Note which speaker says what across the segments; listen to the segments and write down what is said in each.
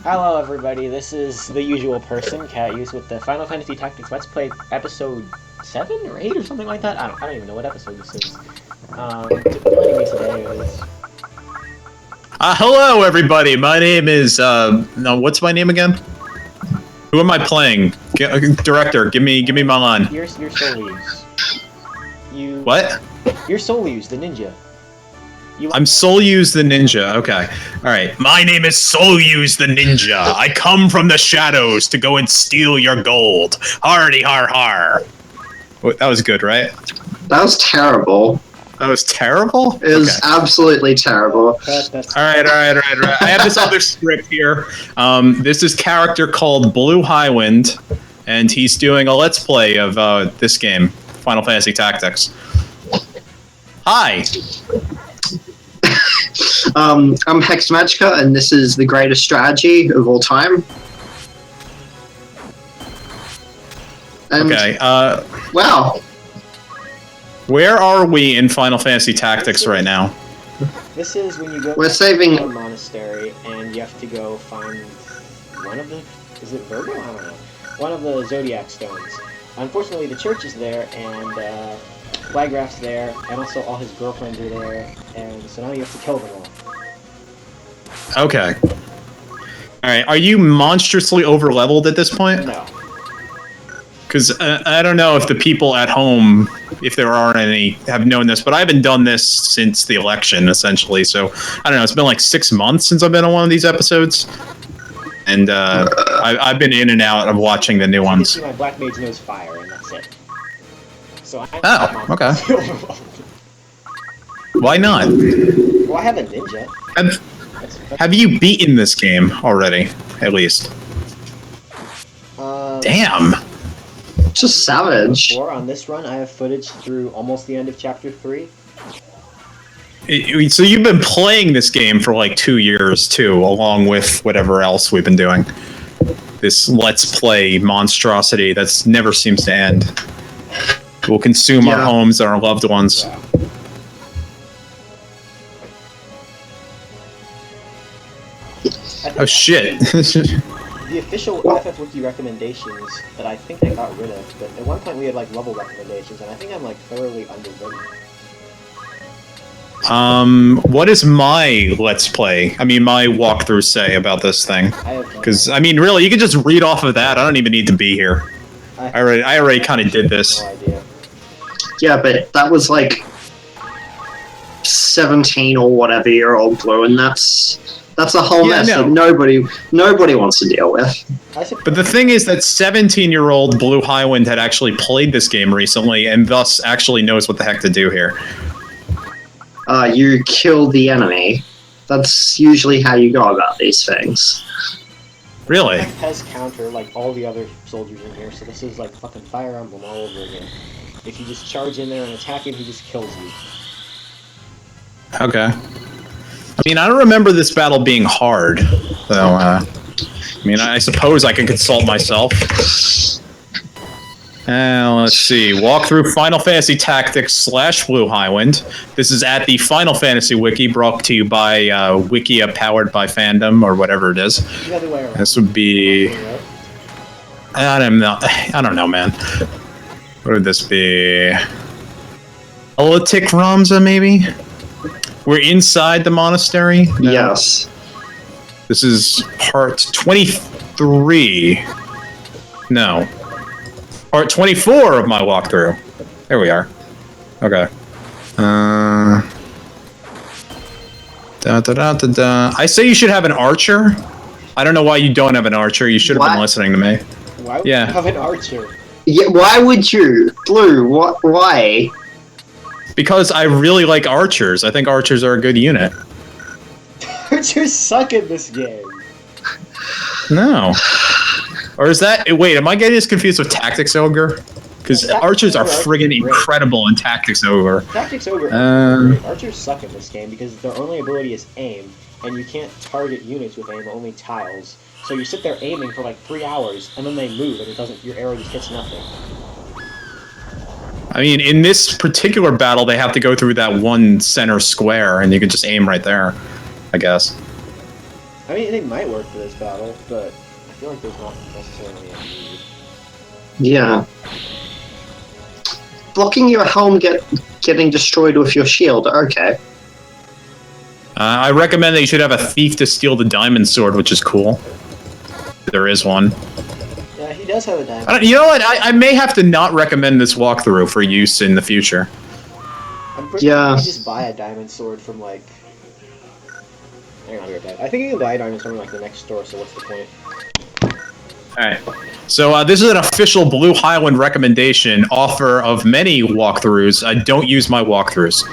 Speaker 1: Hello everybody, this is the usual person, Catuse, with the Final Fantasy Tactics Let's Play episode 7 or 8 or something like that? I don't even know what episode this is. Joining me today is...
Speaker 2: Hello everybody, my name is, no, what's my name again? Who am I playing? Director, give me my line.
Speaker 1: You're Soleyuse.
Speaker 2: What?
Speaker 1: You're Soleyuse, the ninja.
Speaker 2: I'm Soleyuse the Ninja, okay. Alright, my name is Soleyuse the Ninja. I come from the shadows to go and steal your gold. Hardy har har. That was good, right?
Speaker 3: That was terrible.
Speaker 2: That was terrible?
Speaker 3: It was absolutely terrible.
Speaker 2: Alright. I have this other script here. This is character called BlueHighwind, and he's doing a Let's Play of this game, Final Fantasy Tactics. Hi!
Speaker 3: I'm Hexedmagica, and this is the greatest strategy of all time. And,
Speaker 2: okay,
Speaker 3: wow.
Speaker 2: Where are we in Final Fantasy Tactics right now?
Speaker 1: This is when you go
Speaker 3: We're saving
Speaker 1: to a monastery, and you have to go find one of the... Is it Virgo? I don't know. One of the Zodiac stones. Unfortunately, the church is there, and Flagraph's there, and also all his girlfriends are there, and so now you have to kill them all.
Speaker 2: Okay. Alright, are you monstrously over-leveled at this point?
Speaker 1: No.
Speaker 2: Because I don't know if the people at home, if there are any, have known this, but I haven't done this since the election, essentially, so I don't know, it's been like 6 months since I've been on one of these episodes, and I've been in and out of watching the new ones.
Speaker 1: My Black Mage knows fire, and that's it. So
Speaker 2: Oh, okay. Why not?
Speaker 1: Well, I have a ninja.
Speaker 2: Have you beaten this game already, at least? Damn!
Speaker 3: Just savage.
Speaker 1: Before, on this run, I have footage through almost the end of Chapter 3.
Speaker 2: So you've been playing this game for like 2 years, too, along with whatever else we've been doing. This Let's Play monstrosity that never seems to end. Will consume our homes and our loved ones.
Speaker 1: Yeah.
Speaker 2: Oh shit.
Speaker 1: The official FFWiki recommendations that I think I got rid of, but at one point we had like level recommendations, and I think I'm like thoroughly underrated.
Speaker 2: What is my Let's Play? I mean, my walkthrough say about this thing? Because, I mean, really, you can just read off of that. I don't even need to be here. I already kind of did this.
Speaker 1: No idea.
Speaker 3: Yeah, but that was like 17 or whatever year old Blue, and that's a whole mess that nobody wants to deal with.
Speaker 2: But the thing is that 17-year-old BlueHighwind had actually played this game recently, and thus actually knows what the heck to do here.
Speaker 3: You kill the enemy. That's usually how you go about these things.
Speaker 2: Really?
Speaker 1: Has counter like all the other soldiers in here, so this is like fucking Fire Emblem all over again. If you just charge in there and attack him, he just kills you.
Speaker 2: Okay. I mean, I don't remember this battle being hard, so, I mean, I suppose I can consult myself. Let's see. Walk through Final Fantasy Tactics / BlueHighwind. This is at the Final Fantasy Wiki, brought to you by Wiki, powered by fandom, or whatever it is.
Speaker 1: The other way around.
Speaker 2: This would be... I don't know, man. What would this be? Politic Ramza, maybe? We're inside the monastery? No.
Speaker 3: Yes.
Speaker 2: This is part 23. No. Part 24 of my walkthrough. There we are. Okay. I say you should have an archer. I don't know why you don't have an archer. You should have been listening to me.
Speaker 1: Why would you have an archer?
Speaker 3: Yeah, why would you? Blue, why?
Speaker 2: Because I really like archers. I think archers are a good unit.
Speaker 1: Archers suck in this game.
Speaker 2: No. Or is that... Wait, am I getting this confused with Tactics Ogre? Because archers are friggin' incredible in Tactics Ogre.
Speaker 1: Tactics Ogre Archers suck in this game because their only ability is aim, and you can't target units with aim, only tiles. So you sit there aiming for like 3 hours, and then they move, and it doesn't... Your arrow just hits nothing.
Speaker 2: I mean, in this particular battle, they have to go through that one center square, and you can just aim right there, I guess.
Speaker 1: I mean, they might work for this battle, but I feel like there's not necessarily a need.
Speaker 3: Yeah. Blocking your helm getting destroyed with your shield, okay.
Speaker 2: I recommend that you should have a thief to steal the diamond sword, which is cool. There is one.
Speaker 1: Yeah, he does have a diamond.
Speaker 2: You know what? I may have to not recommend this walkthrough for use in the future.
Speaker 1: I'm pretty sure you can just buy a diamond sword from, like... Hang on, I'll be right back. I think you can buy a diamond sword from, like, the next store, so what's the point?
Speaker 2: Alright. So this is an official Blue Highwind recommendation, offer of many walkthroughs. I don't use my walkthroughs.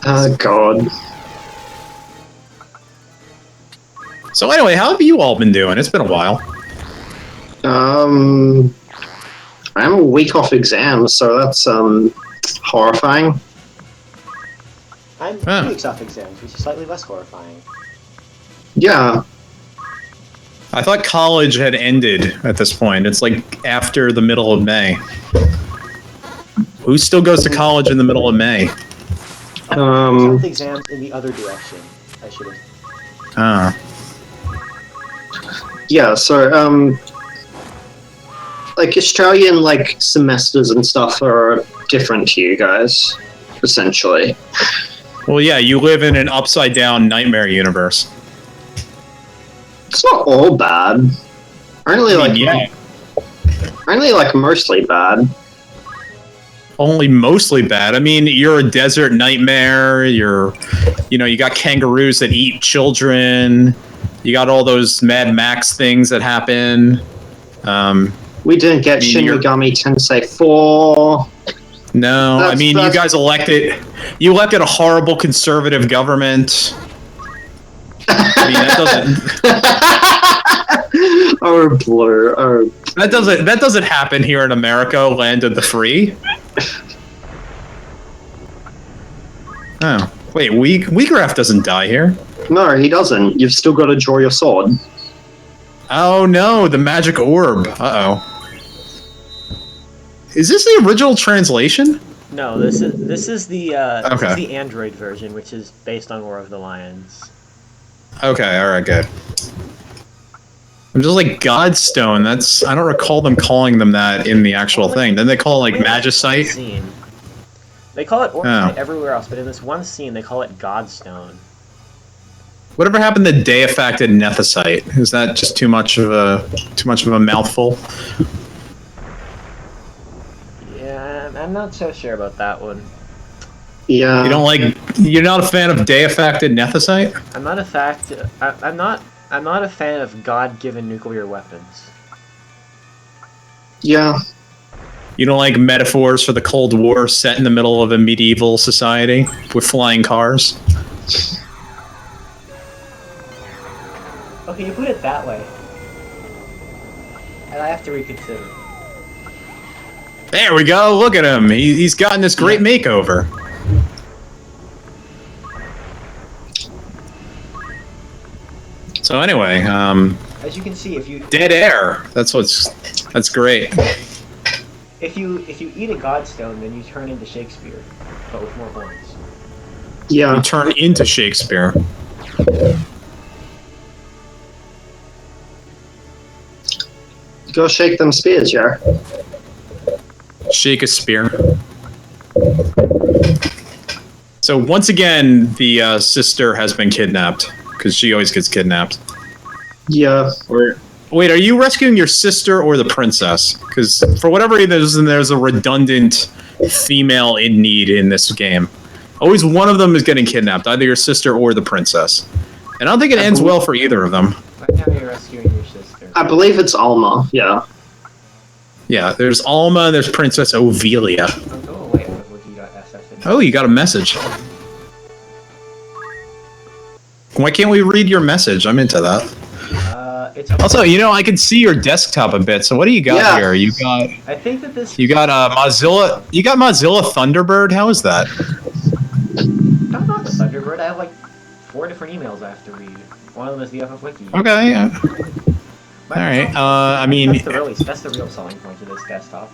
Speaker 3: Oh, God.
Speaker 2: So anyway, how have you all been doing? It's been a while.
Speaker 3: I'm a week off exams, so that's, horrifying.
Speaker 1: I'm 2 weeks off exams, which is slightly less horrifying.
Speaker 3: Yeah.
Speaker 2: I thought college had ended at this point. It's like after the middle of May. Who still goes to college in the middle of May?
Speaker 1: Some exams in the other direction, I should have.
Speaker 2: Ah.
Speaker 3: Yeah, so, like, Australian, like, semesters and stuff are different to you guys, essentially.
Speaker 2: Well, yeah, you live in an upside-down nightmare universe.
Speaker 3: It's not all bad. Only, like,
Speaker 2: yeah.
Speaker 3: Only, like, mostly bad.
Speaker 2: Only mostly bad. I mean, you're a desert nightmare. You got kangaroos that eat children. You got all those Mad Max things that happen.
Speaker 3: We didn't get Shin Megami Tensei 4.
Speaker 2: No, you guys elected a horrible conservative government. I mean, that doesn't.
Speaker 3: Or blur. Or
Speaker 2: that doesn't happen here in America, land of the free. Oh, wait, Weegraf doesn't die here.
Speaker 3: No, he doesn't. You've still got to draw your sword.
Speaker 2: Oh no, the magic orb. Uh-oh. Is this the original translation?
Speaker 1: No, this is the
Speaker 2: Okay.
Speaker 1: this is the Android version, which is based on War of the Lions.
Speaker 2: Okay, alright, good. I'm just like Godstone. I don't recall them calling them that in the actual thing. Then they call it like Magicite.
Speaker 1: They call it Orbonne everywhere else, but in this one scene they call it Godstone.
Speaker 2: Whatever happened to Deifacted Nethicite? Is that just too much of a mouthful?
Speaker 1: Yeah, I'm not so sure about that one.
Speaker 3: Yeah.
Speaker 2: You're not a fan of Deifacted Nethicite?
Speaker 1: I'm not a fan of God-given nuclear weapons.
Speaker 3: Yeah.
Speaker 2: You don't like metaphors for the Cold War set in the middle of a medieval society with flying cars?
Speaker 1: Okay, you put it that way. And I have to reconsider.
Speaker 2: There we go, look at him! He's gotten this great makeover. So anyway,
Speaker 1: as you can see, if you
Speaker 2: dead air. That's great.
Speaker 1: If you eat a godstone, then you turn into Shakespeare, but with more horns.
Speaker 3: Yeah.
Speaker 2: You turn into Shakespeare.
Speaker 3: Go shake them spears, yeah.
Speaker 2: Shake a spear. So once again, the sister has been kidnapped because she always gets kidnapped.
Speaker 3: Yeah.
Speaker 2: Wait, are you rescuing your sister or the princess? Because for whatever reason, there's a redundant female in need in this game. Always one of them is getting kidnapped, either your sister or the princess. And I don't think it ends well for either of them.
Speaker 1: Right now you're rescuing your sister.
Speaker 3: I believe it's Alma, yeah.
Speaker 2: Yeah, there's Alma and there's Princess Ovelia.
Speaker 1: Oh, go away out of wiki.ss.
Speaker 2: Oh, you got a message. Why can't we read your message? I'm into that.
Speaker 1: It's
Speaker 2: Also, I can see your desktop a bit. So what do you got here? You got.
Speaker 1: I think that this.
Speaker 2: You got Mozilla. You got Mozilla Thunderbird. How is that?
Speaker 1: I'm not the Thunderbird. I have like 4 different emails I have to read. One of them is the FFWiki.
Speaker 2: Okay. Yeah. All right. I mean.
Speaker 1: That's the real selling point of this desktop.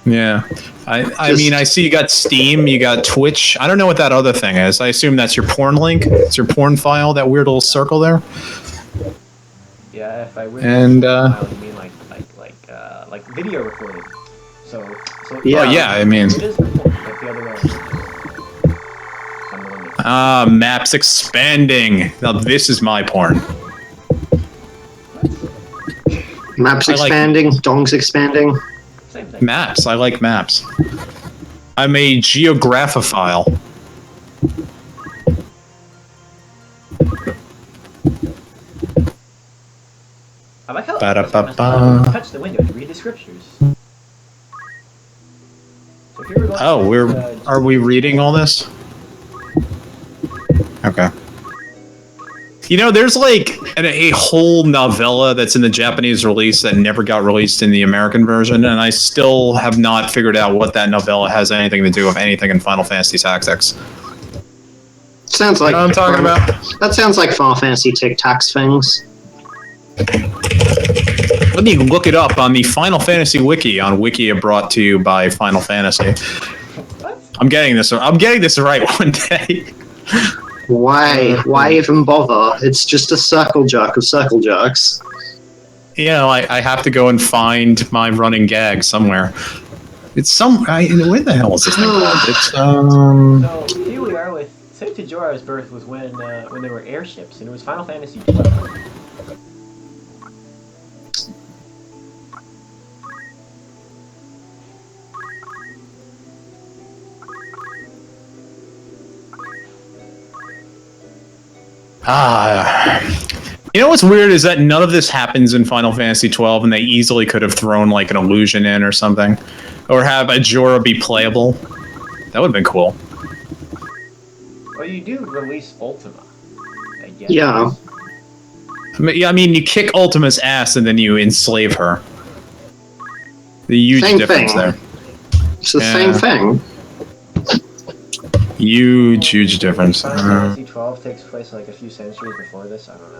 Speaker 2: Yeah. I mean, I see you got Steam, you got Twitch. I don't know what that other thing is. I assume that's your porn link. It's your porn file, that weird little circle there.
Speaker 1: Yeah, if I weird
Speaker 2: And,
Speaker 1: file, you mean like video recording. So
Speaker 3: Yeah.
Speaker 2: Oh, yeah, I mean...
Speaker 1: it is recorded, like the other way around.
Speaker 2: Maps expanding. Now this is my porn.
Speaker 3: Maps
Speaker 2: I like-
Speaker 3: expanding, dongs expanding.
Speaker 1: Same thing.
Speaker 2: Maps. I like maps. I'm a geographophile.
Speaker 1: I like how
Speaker 2: Ba-da-ba-ba.
Speaker 1: touch the window to read the scriptures. So here we're going
Speaker 2: Oh,
Speaker 1: to,
Speaker 2: are we reading all this? Okay. You know, there's like a whole novella that's in the Japanese release that never got released in the American version, and I still have not figured out what that novella has anything to do with anything in Final Fantasy Tactics.
Speaker 3: Sounds like
Speaker 2: You know what I'm talking about?
Speaker 3: That sounds like Final Fantasy Tic Tacs things.
Speaker 2: Let me look it up on the Final Fantasy Wiki on Wiki brought to you by Final Fantasy.
Speaker 1: What?
Speaker 2: I'm getting this right one day.
Speaker 3: Why? Why even bother? It's just a circle jerk of circle jerks.
Speaker 2: You know, I have to go and find my running gag somewhere. It's where the hell is this thing called? It's
Speaker 1: So here we are with Saint Tajora's birth was when there were airships, and it was Final Fantasy 12.
Speaker 2: You know what's weird is that none of this happens in Final Fantasy 12, and they easily could have thrown like an illusion in or something, or have Ajora be playable. That would have been cool.
Speaker 1: Well, you do release Ultima, I guess.
Speaker 3: Yeah.
Speaker 2: I mean, you kick Ultima's ass and then you enslave her. The huge
Speaker 3: Same
Speaker 2: difference
Speaker 3: thing.
Speaker 2: there.
Speaker 3: It's the
Speaker 2: Yeah.
Speaker 3: same thing.
Speaker 2: Huge difference.
Speaker 1: Final Fantasy 12 takes place like a few centuries before this. I don't know.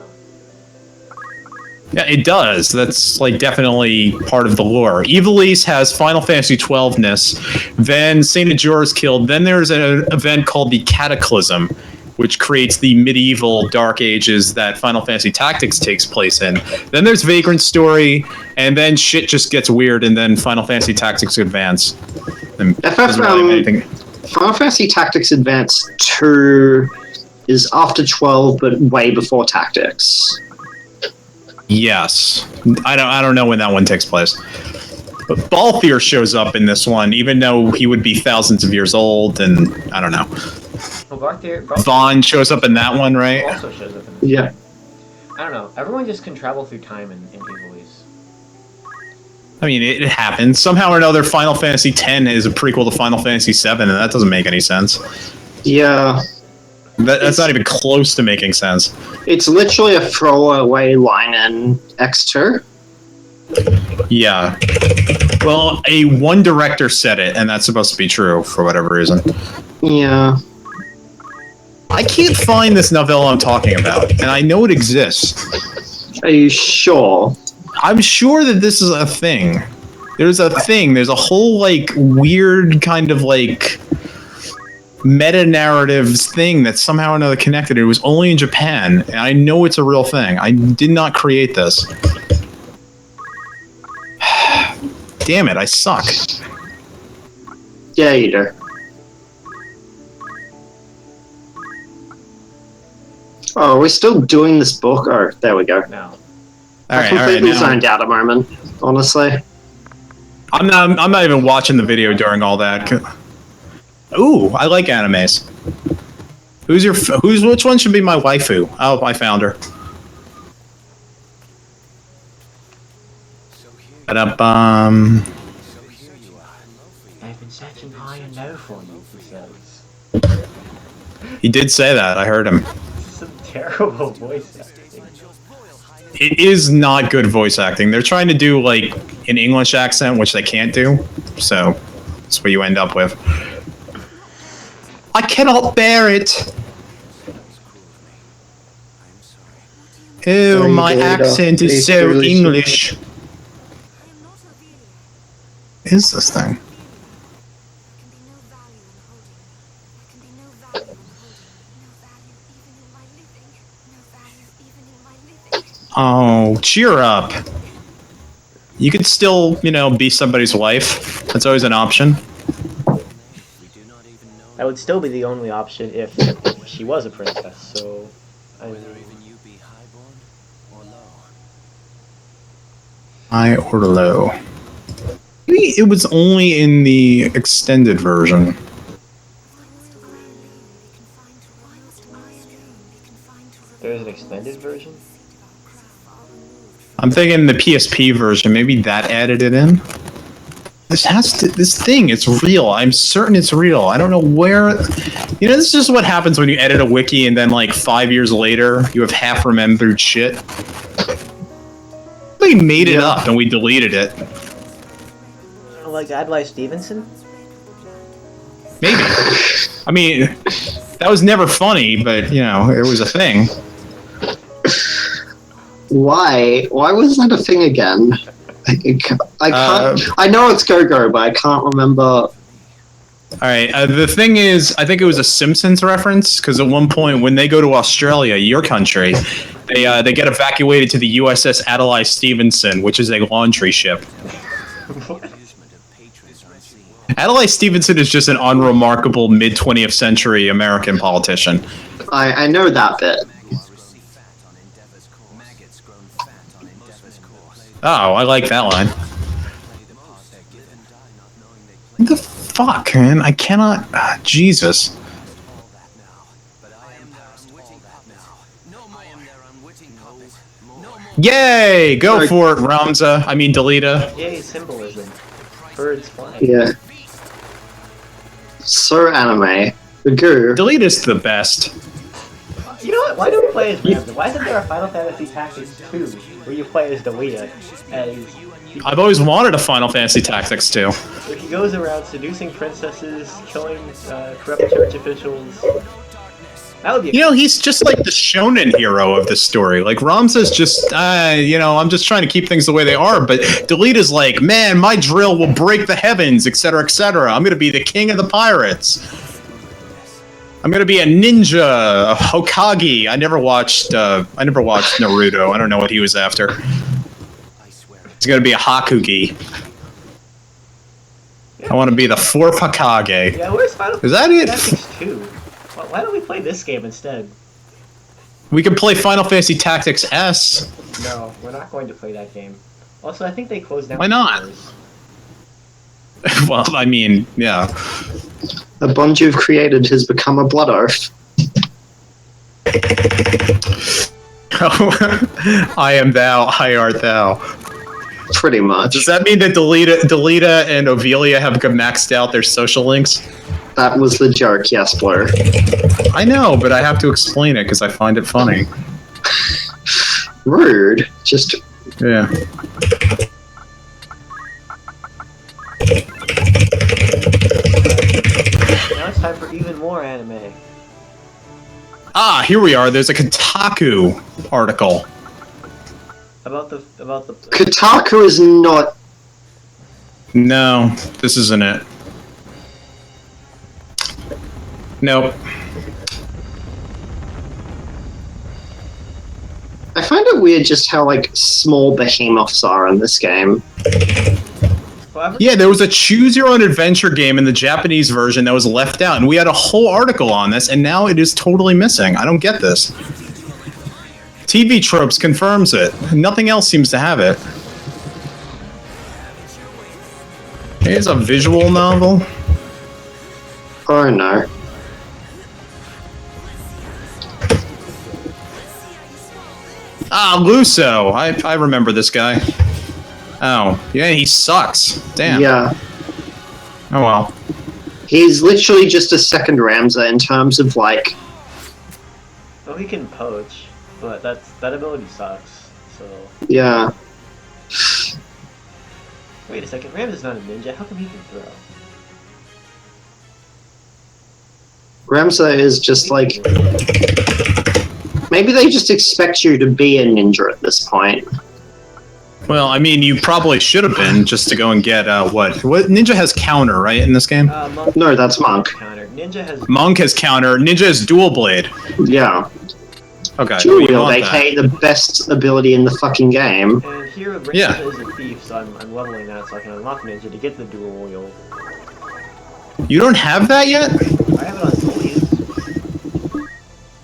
Speaker 2: Yeah, it does. That's like definitely part of the lore. Ivalice has Final Fantasy 12-ness, then Saint Major is killed, then there's an event called the Cataclysm, which creates the medieval Dark Ages that Final Fantasy Tactics takes place in. Then there's Vagrant's story, and then shit just gets weird, and then Final Fantasy Tactics Advance. And doesn't really have anything.
Speaker 3: Final Fantasy Tactics Advance 2 is after 12, but way before Tactics.
Speaker 2: Yes, I don't know when that one takes place. But Balthier shows up in this one, even though he would be thousands of years old, and I don't know.
Speaker 1: Well, Balthier
Speaker 2: Vaughn shows up in that one, right?
Speaker 1: also shows up in this.
Speaker 3: Yeah.
Speaker 1: I don't know. Everyone just can travel through time in Ivalice.
Speaker 2: I mean, it happens. Somehow or another, Final Fantasy X is a prequel to Final Fantasy VII, and that doesn't make any sense.
Speaker 3: Yeah.
Speaker 2: That's not even close to making sense.
Speaker 3: It's literally a throwaway line in X2.
Speaker 2: Yeah. Well, one director said it, and that's supposed to be true for whatever reason.
Speaker 3: Yeah.
Speaker 2: I can't find this novella I'm talking about, and I know it exists.
Speaker 3: Are you sure?
Speaker 2: I'm sure that this is a thing. There's a thing. There's a whole, like, weird kind of, like, meta-narratives thing that's somehow or another connected. It was only in Japan, and I know it's a real thing. I did not create this. Damn it, I suck.
Speaker 3: Yeah, you do. Oh, are we still doing this book? Oh, there we go.
Speaker 1: Now,
Speaker 3: I completely
Speaker 2: now.
Speaker 3: zoned out a moment, honestly.
Speaker 2: I'm not even watching the video during all that. Ooh, I like animes. Which one should be my waifu? Oh, I found her.
Speaker 1: I've been searching high and low for you, he says.
Speaker 2: He did say that. I heard him.
Speaker 1: This is some terrible voice acting.
Speaker 2: It is not good voice acting. They're trying to do like an English accent, which they can't do. So that's what you end up with. I cannot bear it. Oh, my accent is so English. What is this thing? Oh, cheer up. You could still, you know, be somebody's wife. That's always an option.
Speaker 1: That would still be the only option if she was a princess, so... I mean,
Speaker 2: High or low? Maybe it was only in the extended version.
Speaker 1: there's an extended version?
Speaker 2: I'm thinking the PSP version. Maybe that added it in. This thing, it's real. I'm certain it's real. I don't know where. You know, this is just what happens when you edit a wiki and then like 5 years later you have half remembered shit. We made it up and we deleted it.
Speaker 1: Like Adlai Stevenson?
Speaker 2: Maybe. I mean, that was never funny, but you know, it was a thing.
Speaker 3: Why? Why was that a thing again? I can't. I know it's Go-Go, but I can't remember.
Speaker 2: All right. The thing is, I think it was a Simpsons reference because at one point when they go to Australia, your country, they get evacuated to the USS Adlai Stevenson, which is a laundry ship. Adlai Stevenson is just an unremarkable mid-20th century American politician.
Speaker 3: I know that bit.
Speaker 2: Oh, I like that line. What the fuck, man? I cannot... Jesus. Yay! Go for it, Ramza. I mean, Delita.
Speaker 1: Yay, symbolism. Birds flying.
Speaker 3: Yeah. So anime. The goo.
Speaker 2: Delita's the best.
Speaker 1: You know what? Why don't we play as Ramza? Why isn't there a Final Fantasy Tactics 2 where you play as Delita?
Speaker 2: I've always wanted a Final Fantasy Tactics 2.
Speaker 1: Where he goes around seducing princesses, killing corrupt church officials. That would be.
Speaker 2: You know, he's just like the shonen hero of this story. Like Ramza's just, you know, I'm just trying to keep things the way they are. But Delita's like, man, my drill will break the heavens, etc., etc. I'm gonna be the king of the pirates. I'm gonna be a ninja, a Hokage. I never watched Naruto. I don't know what he was after. He's gonna be a Hakugi. I want to be the fourth Hokage.
Speaker 1: Yeah, where's Final
Speaker 2: Is that it?
Speaker 1: Tactics 2? Why don't we play this game instead?
Speaker 2: We can play Final Fantasy Tactics S.
Speaker 1: No, we're not going to play that game. Also, I think they closed down.
Speaker 2: Why not? Well, I mean, yeah.
Speaker 3: The bond you've created has become a blood oath.
Speaker 2: I am thou, I art thou.
Speaker 3: Pretty much.
Speaker 2: Does that mean that Delita and Ovelia have maxed out their social links?
Speaker 3: That was the joke, yes, Blur.
Speaker 2: I know, but I have to explain it because I find it funny.
Speaker 3: Rude. Just...
Speaker 2: Yeah.
Speaker 1: Now it's time for even more anime.
Speaker 2: Ah, here we are. There's a Kotaku article.
Speaker 1: About the
Speaker 3: Kotaku is not...
Speaker 2: No, this isn't it. Nope.
Speaker 3: I find it weird just how, like, small behemoths are in this game.
Speaker 2: Yeah, there was a choose your own adventure game in the Japanese version that was left out, and we had a whole article on this, and now it is totally missing. I don't get this. TV Tropes confirms it. Nothing else seems to have it. Here's a visual novel.
Speaker 3: Oh no.
Speaker 2: Ah, Luso. I remember this guy. Oh, yeah, he sucks. Damn.
Speaker 3: Yeah.
Speaker 2: Oh well.
Speaker 3: He's literally just a second Ramza in terms of, like...
Speaker 1: Well, he can poach, but that ability sucks, so...
Speaker 3: Yeah.
Speaker 1: Wait a second, Ramza's not a ninja, how come he can throw?
Speaker 3: Ramza is just, like... Maybe they just expect you to be a ninja at this point.
Speaker 2: Well, I mean, you probably should have been just to go and get what? Ninja has counter, right, in this game?
Speaker 1: Monk
Speaker 3: No, that's Monk.
Speaker 1: counter. Ninja has...
Speaker 2: Monk has counter. Ninja has dual blade.
Speaker 3: Yeah.
Speaker 2: Okay.
Speaker 3: Dual
Speaker 2: we
Speaker 3: wield,
Speaker 2: want
Speaker 3: aka the best ability in the fucking game.
Speaker 1: And here, Ramza
Speaker 2: Yeah.
Speaker 1: is a thief, so I'm leveling that so I can unlock Ninja to get the dual wield.
Speaker 2: You don't have that yet?
Speaker 1: I have it on Soleyuse.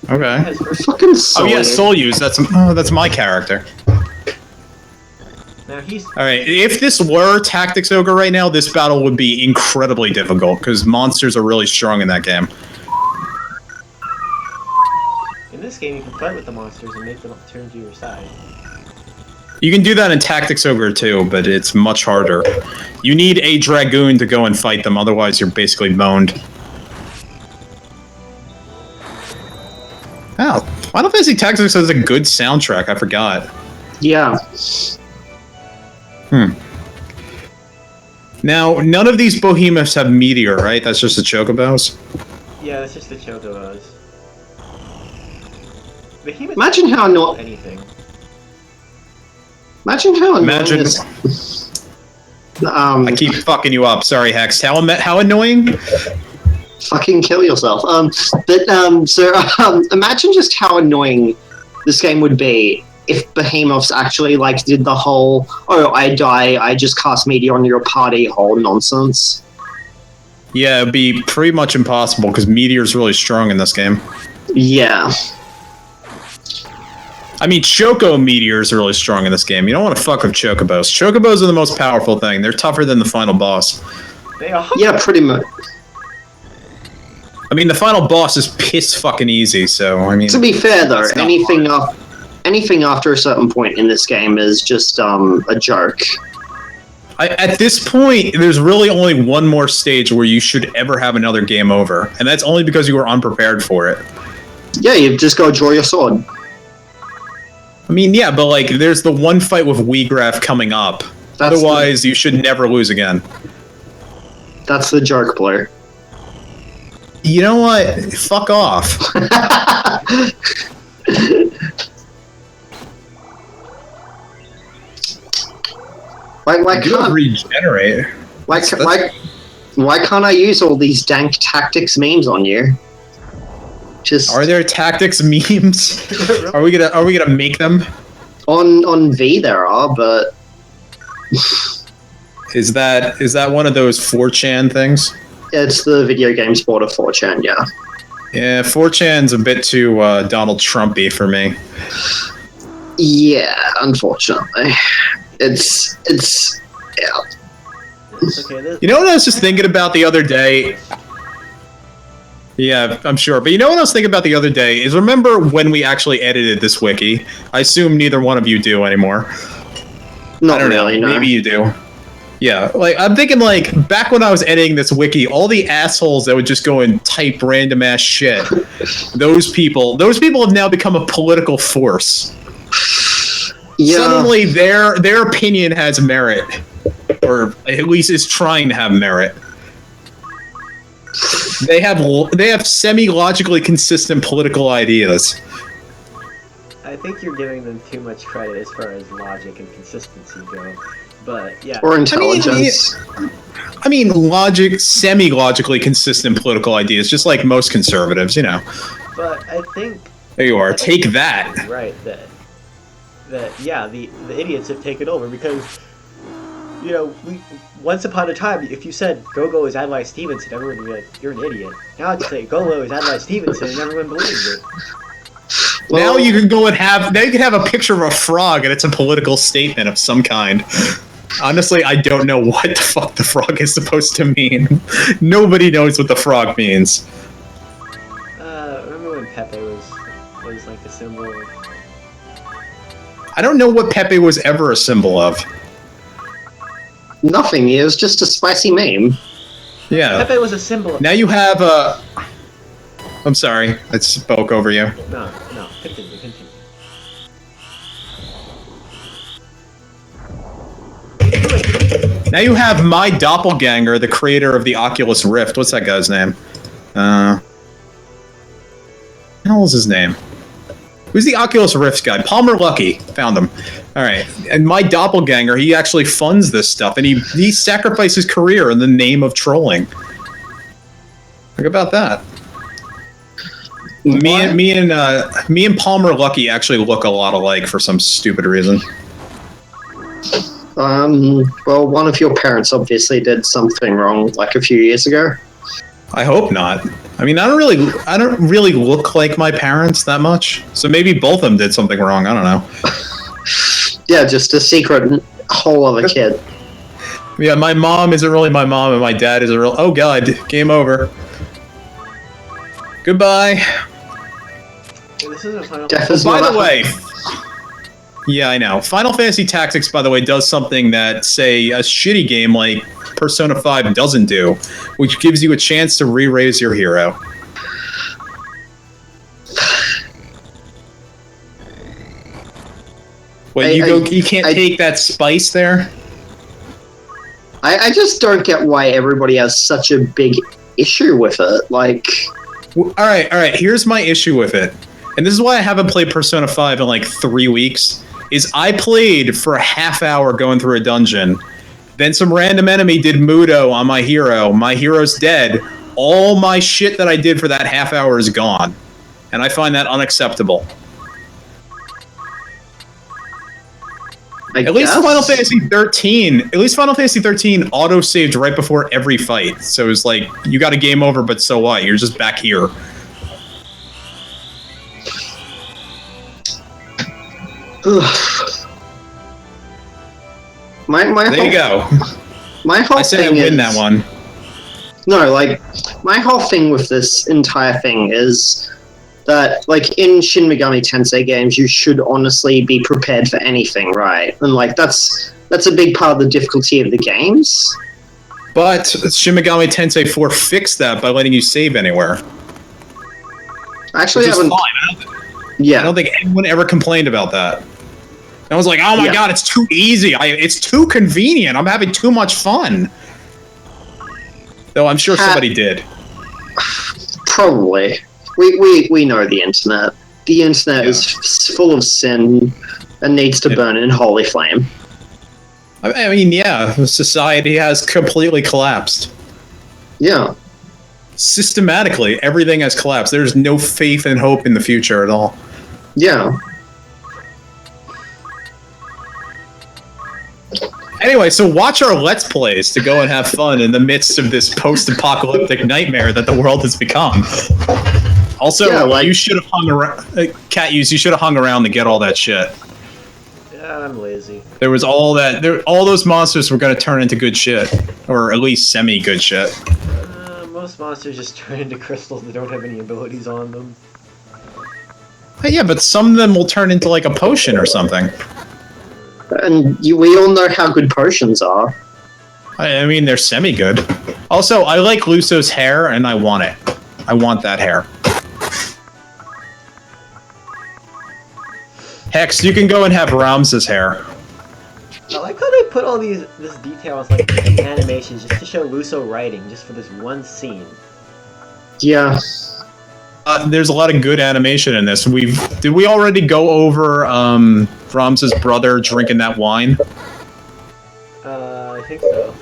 Speaker 1: It
Speaker 2: Okay.
Speaker 1: has first
Speaker 3: Fucking
Speaker 2: Oh yeah,
Speaker 3: Soleyuse.
Speaker 2: Soleyuse. That's my character.
Speaker 1: Now he's...
Speaker 2: All right. If this were Tactics Ogre right now, this battle would be incredibly difficult because monsters are really strong in that game.
Speaker 1: In this game, you can fight with the monsters and make them turn to your side.
Speaker 2: You can do that in Tactics Ogre too, but it's much harder. You need a Dragoon to go and fight them, otherwise you're basically boned. Oh, Final Fantasy Tactics has a good soundtrack, I forgot.
Speaker 3: Yeah.
Speaker 2: Now, none of these behemoths have Meteor, right? That's just the Chocobos?
Speaker 1: Yeah, that's just the Chocobos. Behemoths
Speaker 3: Imagine how
Speaker 1: don't do anything.
Speaker 3: Imagine how annoying
Speaker 2: Imagine...
Speaker 3: this...
Speaker 2: I keep fucking you up. Sorry, Hex. How annoying?
Speaker 3: Fucking kill yourself. Imagine just how annoying this game would be if behemoths actually like did the whole "oh, I die, I just cast meteor on your party" whole nonsense.
Speaker 2: Yeah, it'd be pretty much impossible because Meteor's really strong in this game.
Speaker 3: Yeah.
Speaker 2: I mean, Choco Meteors are really strong in this game. You don't want to fuck with Chocobos. Chocobos are the most powerful thing. They're tougher than the final boss.
Speaker 1: They are.
Speaker 3: Yeah, pretty much.
Speaker 2: I mean, the final boss is piss fucking easy, so, I mean...
Speaker 3: To be fair, though,
Speaker 2: it's not
Speaker 3: anything after a certain point in this game is just a joke.
Speaker 2: At this point, there's really only one more stage where you should ever have another game over, and that's only because you were unprepared for it.
Speaker 3: Yeah, you just go draw your sword.
Speaker 2: I mean, yeah, but, like, there's the one fight with Weegraph coming up. Otherwise, you should never lose again.
Speaker 3: That's the joke, Blair.
Speaker 2: You know what? Fuck off.
Speaker 3: Why can't
Speaker 2: regenerate?
Speaker 3: Why can't I use all these dank tactics memes on you? Just
Speaker 2: Are there tactics memes? Are we gonna make them?
Speaker 3: on V there are, but
Speaker 2: Is that one of those 4chan things?
Speaker 3: it's the video games board of 4chan, yeah.
Speaker 2: Yeah, 4chan's a bit too Donald Trumpy for me.
Speaker 3: Yeah, unfortunately. It's yeah.
Speaker 1: Okay,
Speaker 2: You know what I was just thinking about the other day? Yeah, I'm sure. But you know what I was thinking about the other day is remember when we actually edited this wiki? I assume neither one of you do anymore.
Speaker 3: Not
Speaker 2: I don't
Speaker 3: really,
Speaker 2: know.
Speaker 3: no.
Speaker 2: Maybe you do. Yeah, like I'm thinking like back when I was editing this wiki, all the assholes that would just go and type random ass shit. Those people have now become a political force.
Speaker 3: Yeah.
Speaker 2: Suddenly their opinion has merit. Or at least is trying to have merit. They have semi-logically consistent political ideas.
Speaker 1: I think you're giving them too much credit as far as logic and consistency go. But yeah.
Speaker 3: Or intelligence.
Speaker 2: I mean, semi-logically consistent political ideas, just like most conservatives, you know.
Speaker 1: But I think
Speaker 2: There you are. Take that.
Speaker 1: right that yeah, the idiots have taken over because once upon a time, if you said Go-Go is Adlai Stevenson, everyone would be like, you're an idiot. Now I can say Go-Go is adlai Stevenson and everyone believes it.
Speaker 2: Now you can go and have a picture of a frog and it's a political statement of some kind. Honestly, I don't know what the fuck the frog is supposed to mean. Nobody knows what the frog means.
Speaker 1: Remember when Pepe was like the symbol of...
Speaker 2: I don't know what Pepe was ever a symbol of.
Speaker 3: Nothing, it was just a spicy meme.
Speaker 2: Yeah.
Speaker 1: Pepe was a symbol of...
Speaker 2: Now you have a... I'm sorry, I spoke over you.
Speaker 1: No, continue.
Speaker 2: Now you have my doppelganger, the creator of the Oculus Rift. What's that guy's name? What the hell is his name? Who's the Oculus Rift guy? Palmer Lucky. Found him. Alright. And my doppelganger, he actually funds this stuff, and he sacrificed his career in the name of trolling. Think about that. Me and Palmer Lucky actually look a lot alike for some stupid reason.
Speaker 3: Well, one of your parents obviously did something wrong like a few years ago.
Speaker 2: I hope not. I mean, I don't really look like my parents that much. So maybe both of them did something wrong. I don't know.
Speaker 3: Yeah, just a secret whole other kid.
Speaker 2: Yeah, my mom isn't really my mom, and my dad isn't real. Oh god, game over. Goodbye.
Speaker 1: This isn't Final
Speaker 3: Death
Speaker 1: Fantasy.
Speaker 3: is
Speaker 2: By
Speaker 3: not
Speaker 2: the
Speaker 3: a-
Speaker 2: way, yeah, I know. Final Fantasy Tactics, by the way, does something that, say, a shitty game like Persona 5 doesn't do, which gives you a chance to re-raise your hero. Wait, you can't take that spice there?
Speaker 3: I just don't get why everybody has such a big issue with it. Like,
Speaker 2: All right. Here's my issue with it, and this is why I haven't played Persona 5 in like 3 weeks. Is I played for a half hour going through a dungeon, then some random enemy did Mudo on my hero. My hero's dead. All my shit that I did for that half hour is gone, and I find that unacceptable. At least Final Fantasy 13. At least Final Fantasy 13 auto saved right before every fight, so it's like you got a game over, but so what? You're just back here.
Speaker 3: my
Speaker 2: There you go.
Speaker 3: My whole
Speaker 2: I said I
Speaker 3: thing
Speaker 2: win
Speaker 3: is,
Speaker 2: that one.
Speaker 3: No, like, my whole thing with this entire thing is that, like, in Shin Megami Tensei games, you should honestly be prepared for anything, right? And, like, that's a big part of the difficulty of the games.
Speaker 2: But Shin Megami Tensei 4 fixed that by letting you save anywhere.
Speaker 3: Actually,
Speaker 2: Which
Speaker 3: I
Speaker 2: is
Speaker 3: haven't.
Speaker 2: fine.
Speaker 3: Yeah.
Speaker 2: I don't think anyone ever complained about that. I was like, oh my god, it's too easy. It's too convenient. I'm having too much fun. Though I'm sure somebody did.
Speaker 3: Probably. We know the internet. The internet is full of sin and needs to burn in holy flame.
Speaker 2: I mean, yeah, society has completely collapsed.
Speaker 3: Yeah.
Speaker 2: Systematically, everything has collapsed. There's no faith and hope in the future at all.
Speaker 3: Yeah.
Speaker 2: Anyway, so watch our Let's Plays to go and have fun in the midst of this post-apocalyptic nightmare that the world has become. Also, you should have hung around, Catuse, you should have hung around to get all that shit.
Speaker 1: Yeah, I'm lazy.
Speaker 2: There was all that, all those monsters were going to turn into good shit, or at least semi-good shit.
Speaker 1: Most monsters just turn into crystals that don't have any abilities on them.
Speaker 2: Yeah, but some of them will turn into like a potion or something.
Speaker 3: And we all know how good potions are.
Speaker 2: I mean, they're semi-good. Also, I like Luso's hair, and I want it. I want that hair. Hex, you can go and have Ramza's hair.
Speaker 1: I like how they put all this detail as like animations just to show Luso writing just for this one scene.
Speaker 3: Yeah.
Speaker 2: There's a lot of good animation in this. Did we already go over Ramza's brother drinking that wine?
Speaker 1: I think so.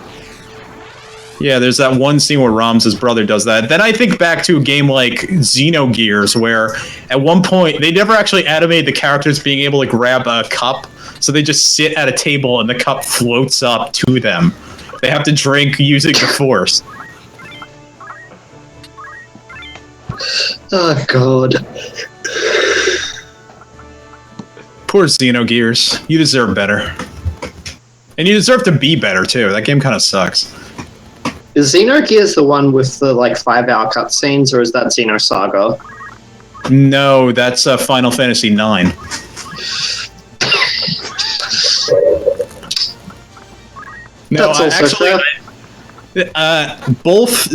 Speaker 2: Yeah, there's that one scene where Ramza's brother does that. Then I think back to a game like Xenogears, where at one point they never actually animated the characters being able to grab a cup, so they just sit at a table and the cup floats up to them. They have to drink using the Force.
Speaker 3: Oh god.
Speaker 2: Poor Xenogears. You deserve better. And you deserve to be better, too. That game kind of sucks.
Speaker 3: Is Xenogears the one with the, like, 5-hour cutscenes, or is that Xenosaga?
Speaker 2: No, that's Final Fantasy IX. No,
Speaker 3: That's also
Speaker 2: actually, both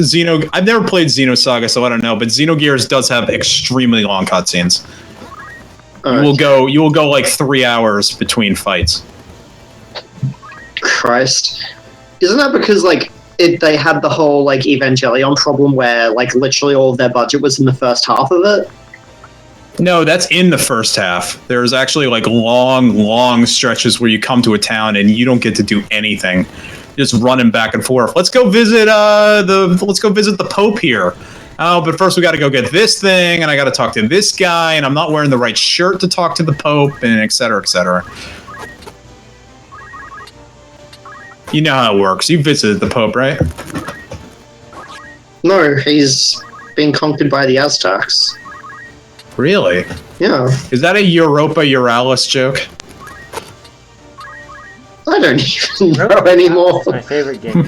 Speaker 2: I've never played Xenosaga, so I don't know, but Xenogears does have extremely long cutscenes. You will go like 3 hours between fights.
Speaker 3: Christ. Isn't that because, like, they had the whole, like, Evangelion problem where, like, literally all of their budget was in the first half of it?
Speaker 2: No, that's in the first half. There's actually, like, long stretches where you come to a town and you don't get to do anything. Just running back and forth. Let's go visit the Pope here. oh, but first we got to go get this thing, and I got to talk to this guy, and I'm not wearing the right shirt to talk to the Pope, and et cetera, et cetera. You know how it works. You visited the Pope, right?
Speaker 3: No, he's been conquered by the Aztecs.
Speaker 2: Really?
Speaker 3: Yeah.
Speaker 2: Is that a Europa Euralis joke?
Speaker 3: I don't even know anymore.
Speaker 1: It's my favorite game.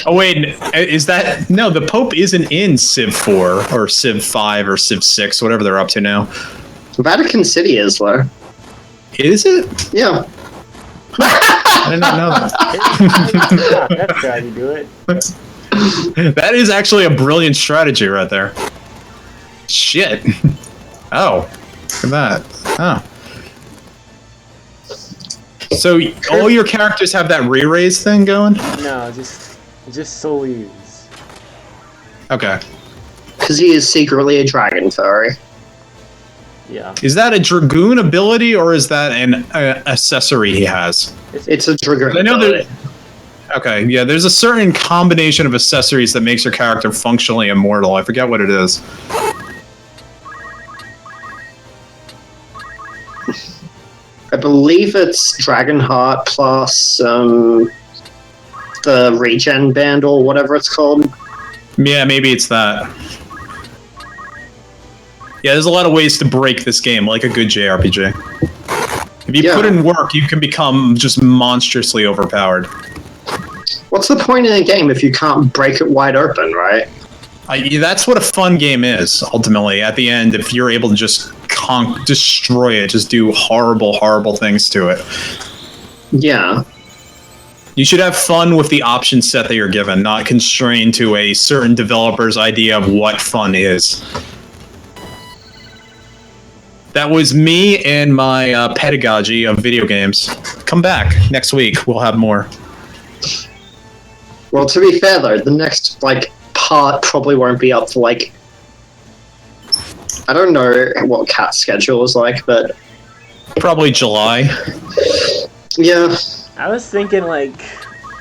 Speaker 2: Oh wait, is that... No, the Pope isn't in Civ 4, or Civ 5, or Civ 6, whatever they're up to now.
Speaker 3: Vatican City is, though.
Speaker 2: Is it?
Speaker 3: Yeah.
Speaker 2: I did not know that.
Speaker 1: That's how you do it.
Speaker 2: That is actually a brilliant strategy right there. Shit. Oh. Look at that. Oh. So all your characters have that re-raise thing going?
Speaker 1: No, just Soleyuse.
Speaker 2: Okay.
Speaker 3: Because he is secretly a dragon furry.
Speaker 1: Yeah.
Speaker 2: Is that a Dragoon ability, or is that an accessory he has?
Speaker 3: It's a dragoon.
Speaker 2: I know that... Okay, yeah, there's a certain combination of accessories that makes your character functionally immortal. I forget what it is.
Speaker 3: I believe it's Dragonheart plus the regen band or whatever it's called.
Speaker 2: Yeah, maybe it's that. Yeah, there's a lot of ways to break this game, like a good JRPG. If you put in work, you can become just monstrously overpowered.
Speaker 3: What's the point in a game if you can't break it wide open, right?
Speaker 2: That's what a fun game is, ultimately. At the end, if you're able to just destroy it, just do horrible, horrible things to it.
Speaker 3: Yeah.
Speaker 2: You should have fun with the option set that you're given, not constrained to a certain developer's idea of what fun is. That was me and my pedagogy of video games. Come back next week. We'll have more.
Speaker 3: Well, to be fair, though, the next, part probably won't be up for, I don't know what Cat's schedule is like, but...
Speaker 2: Probably July.
Speaker 3: Yeah.
Speaker 1: I was thinking, I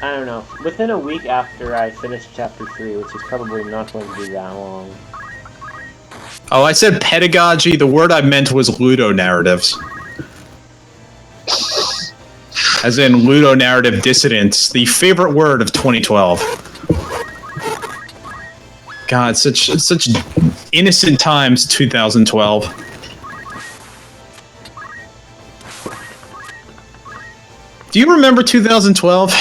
Speaker 1: don't know, within a week after I finished Chapter 3, which is probably not going to be that long.
Speaker 2: Oh, I said pedagogy. The word I meant was ludonarratives. As in ludonarrative dissidents, the favorite word of 2012. God, such innocent times, 2012. Do you remember 2012?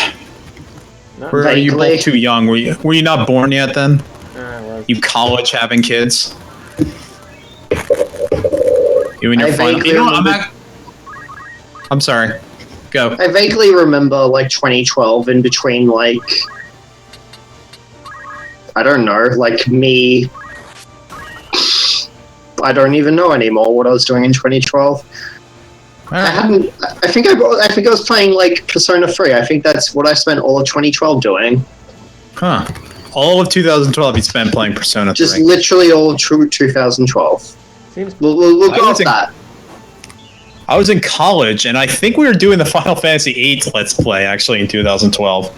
Speaker 2: Or are you both too young? Were you not born yet then?
Speaker 1: I was.
Speaker 2: You college having kids? You and your final... You know, I'm sorry. Go.
Speaker 3: I vaguely remember, 2012 in between, I don't know, me... I don't even know anymore what I was doing in 2012.
Speaker 2: Right.
Speaker 3: I think I was playing, Persona 3. I think that's what I spent all of 2012 doing.
Speaker 2: Huh. All of 2012 you spent playing Persona 3.
Speaker 3: Just literally all of 2012.
Speaker 1: Seems...
Speaker 3: We'll go with that.
Speaker 2: I was in college, and I think we were doing the Final Fantasy VIII Let's Play, actually, in 2012.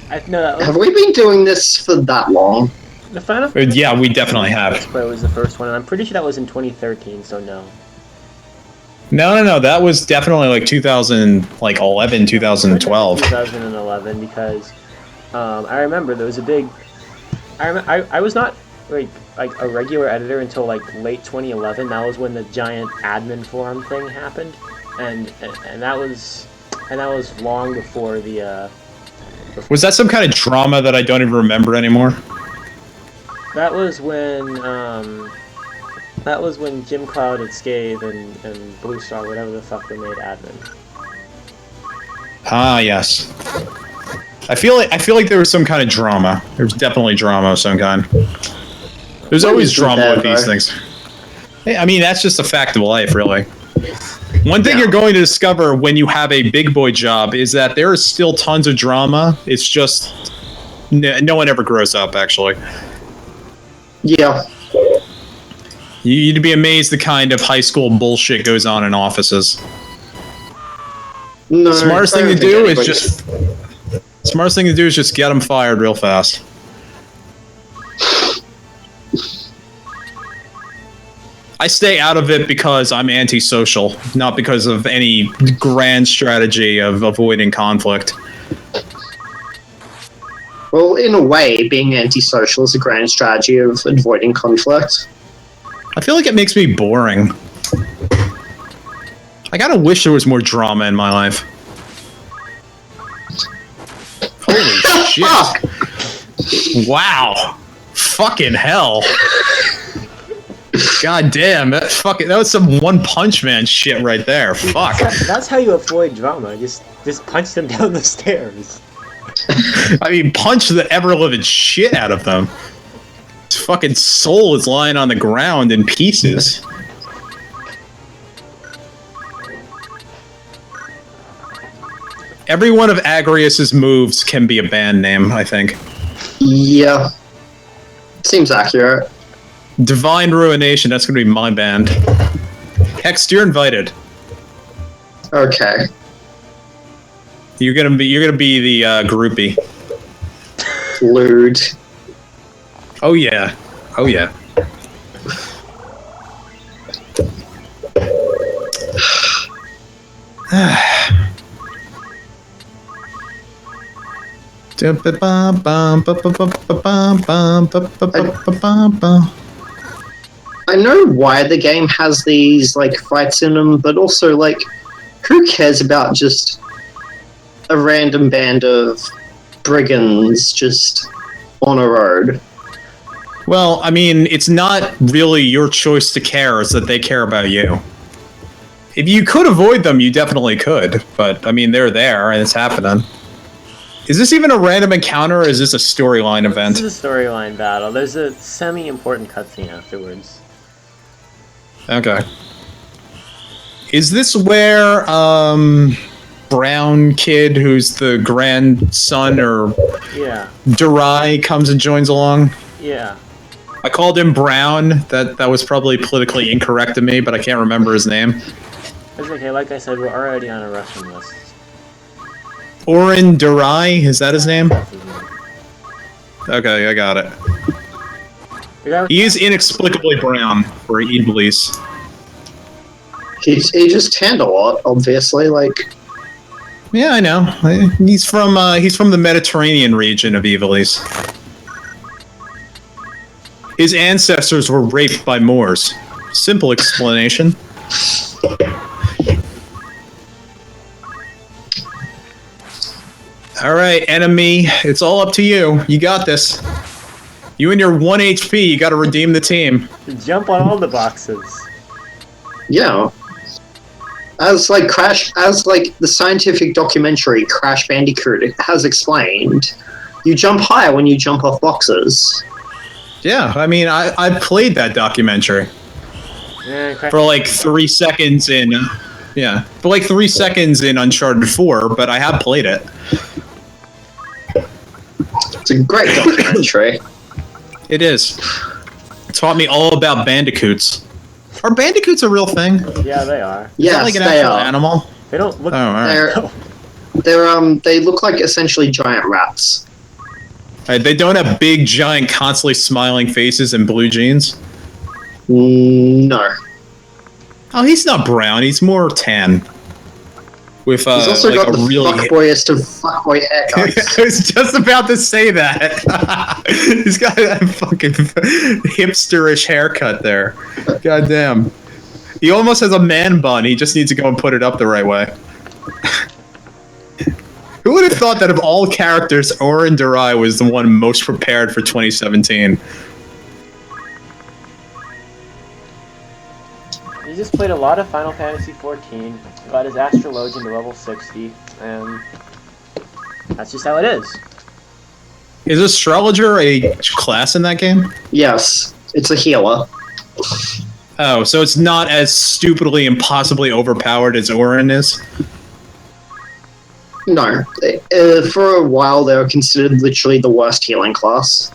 Speaker 3: Have we been doing this for that long?
Speaker 1: The Final Fantasy
Speaker 2: Yeah, we definitely have.
Speaker 1: Let's Play was the first one, and I'm pretty sure that was in 2013, so no.
Speaker 2: No, that was definitely 2011, 2012.
Speaker 1: 2011, because I remember there was a big... I was not a regular editor until late 2011. That was when the giant admin forum thing happened, and that was long before the.
Speaker 2: Was that some kind of drama that I don't even remember anymore?
Speaker 1: That was when Jim Cloud had Scathe and Blue Star, whatever the fuck they made admin.
Speaker 2: Ah, yes. I feel like there was some kind of drama. There was definitely drama of some kind. There's always drama with these things. Hey, I mean, that's just a fact of life, really. One thing you're going to discover when you have a big boy job is that there is still tons of drama. It's just no one ever grows up, actually.
Speaker 3: Yeah.
Speaker 2: You'd be amazed the kind of high school bullshit goes on in offices.
Speaker 3: No,
Speaker 2: Smartest thing to do is just get them fired real fast. I stay out of it because I'm antisocial, not because of any grand strategy of avoiding conflict.
Speaker 3: Well, in a way, being antisocial is a grand strategy of avoiding conflict.
Speaker 2: I feel like it makes me boring. I gotta wish there was more drama in my life. Holy shit. Wow. Fucking hell. God damn, that was some One Punch Man shit right there. Fuck.
Speaker 1: That's how you avoid drama. Just punch them down the stairs.
Speaker 2: I mean, punch the ever-living shit out of them. His fucking soul is lying on the ground in pieces. Every one of Agrius's moves can be a band name, I think.
Speaker 3: Yeah. Seems accurate.
Speaker 2: Divine Ruination, that's gonna be my band. Hex, you're invited.
Speaker 3: Okay.
Speaker 2: You're gonna be the groupie.
Speaker 3: Lewd.
Speaker 2: Oh yeah. Oh yeah.
Speaker 3: I know why the game has these, like, fights in them, but also, like, who cares about just a random band of brigands just on a road?
Speaker 2: Well, I mean, it's not really your choice to care, it's that they care about you. If you could avoid them, you definitely could, but, I mean, they're there, and it's happening. Is this even a random encounter, or is this a storyline event?
Speaker 1: This is a storyline battle. There's a semi-important cutscene afterwards.
Speaker 2: Okay. Is this where, Brown Kid, who's the grandson, or...
Speaker 1: Yeah.
Speaker 2: Durai comes and joins along?
Speaker 1: Yeah.
Speaker 2: I called him Brown. That was probably politically incorrect to me, but I can't remember his name.
Speaker 1: It's okay, like I said, we're already on a Russian list.
Speaker 2: Orin Durai, is that his name? Okay, I got it. He is inexplicably brown for Iblis.
Speaker 3: He just tanned a lot, obviously, like...
Speaker 2: Yeah, I know. He's from the Mediterranean region of Iblis. His ancestors were raped by Moors. Simple explanation. Alright, enemy, it's all up to you. You got this. You and your 1 HP, you gotta redeem the team.
Speaker 1: Jump on all the boxes.
Speaker 3: Yeah. As the scientific documentary Crash Bandicoot has explained, you jump higher when you jump off boxes.
Speaker 2: Yeah, I mean, I played that documentary.
Speaker 1: Yeah,
Speaker 2: for like 3 seconds in... Yeah, for like 3 seconds in Uncharted 4, but I have played it.
Speaker 3: It's a great documentary.
Speaker 2: It is. It taught me all about bandicoots. Are bandicoots a real thing?
Speaker 1: Yeah, they are.
Speaker 3: Yes,
Speaker 2: like an
Speaker 3: they
Speaker 2: actual
Speaker 3: are.
Speaker 2: animal?
Speaker 1: They don't look...
Speaker 2: Oh, alright.
Speaker 3: They look like essentially giant rats.
Speaker 2: They don't have big, giant, constantly smiling faces and blue jeans?
Speaker 3: No.
Speaker 2: Oh, he's not brown. He's more tan. With
Speaker 3: He's also
Speaker 2: like
Speaker 3: got
Speaker 2: a
Speaker 3: the
Speaker 2: really
Speaker 3: fuckboyest of fuckboy haircuts.
Speaker 2: I was just about to say that. He's got that fucking hipsterish haircut there. God damn. He almost has a man bun. He just needs to go and put it up the right way. Who would have thought that of all characters, Orin Durai was the one most prepared for 2017?
Speaker 1: He just played a lot of Final Fantasy XIV, got his Astrologian to level 60, and that's just how it is.
Speaker 2: Is Astrologer a class in that game?
Speaker 3: Yes, it's a healer.
Speaker 2: Oh, so it's not as stupidly impossibly overpowered as Orin is?
Speaker 3: No. For a while, they were considered literally the worst healing class.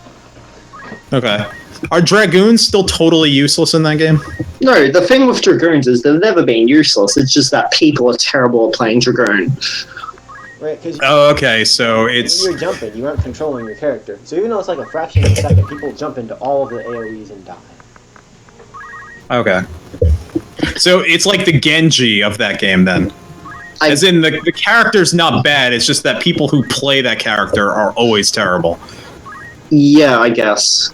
Speaker 2: Okay. Are Dragoons still totally useless in that game?
Speaker 3: No, the thing with Dragoons is they've never been useless. It's just that people are terrible at playing Dragoon.
Speaker 1: Right, because
Speaker 2: Oh, okay, so it's...
Speaker 1: when you're jumping, you aren't controlling your character. So even though it's like a fraction of a second, people jump into all of the AoEs and die.
Speaker 2: Okay. So it's like the Genji of that game, then. As in, the character's not bad, it's just that people who play that character are always terrible.
Speaker 3: Yeah, I guess.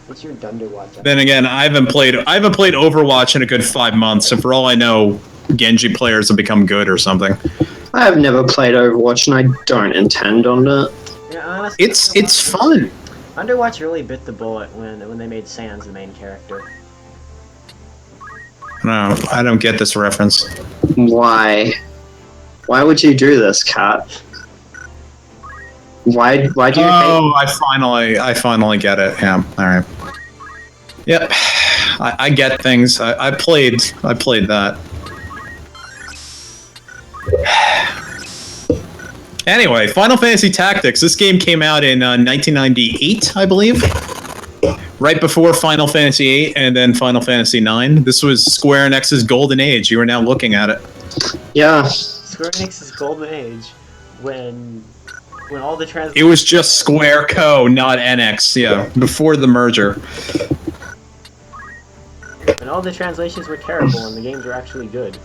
Speaker 1: What's your Dunderwatch?
Speaker 2: Then again, I haven't played Overwatch in a good 5 months, and for all I know, Genji players have become good or something.
Speaker 3: I have never played Overwatch, and I don't intend on it.
Speaker 1: Yeah, honestly,
Speaker 2: It's fun.
Speaker 1: Underwatch really bit the bullet when they made Sans the main character.
Speaker 2: No, I don't get this reference.
Speaker 3: Why? Why would you do this, Kat? Why do you hate?
Speaker 2: Oh, I finally get it. Yeah, all right. Yep, I get things. I played that. Anyway, Final Fantasy Tactics. This game came out in 1998, I believe. Right before Final Fantasy VIII and then Final Fantasy IX. This was Square Enix's golden age. You are now looking at it.
Speaker 3: Yeah.
Speaker 1: Square Enix's golden age, when all the trans.
Speaker 2: It was just Square Co, not NX. Yeah, before the merger.
Speaker 1: When all the translations were terrible and the games were actually good.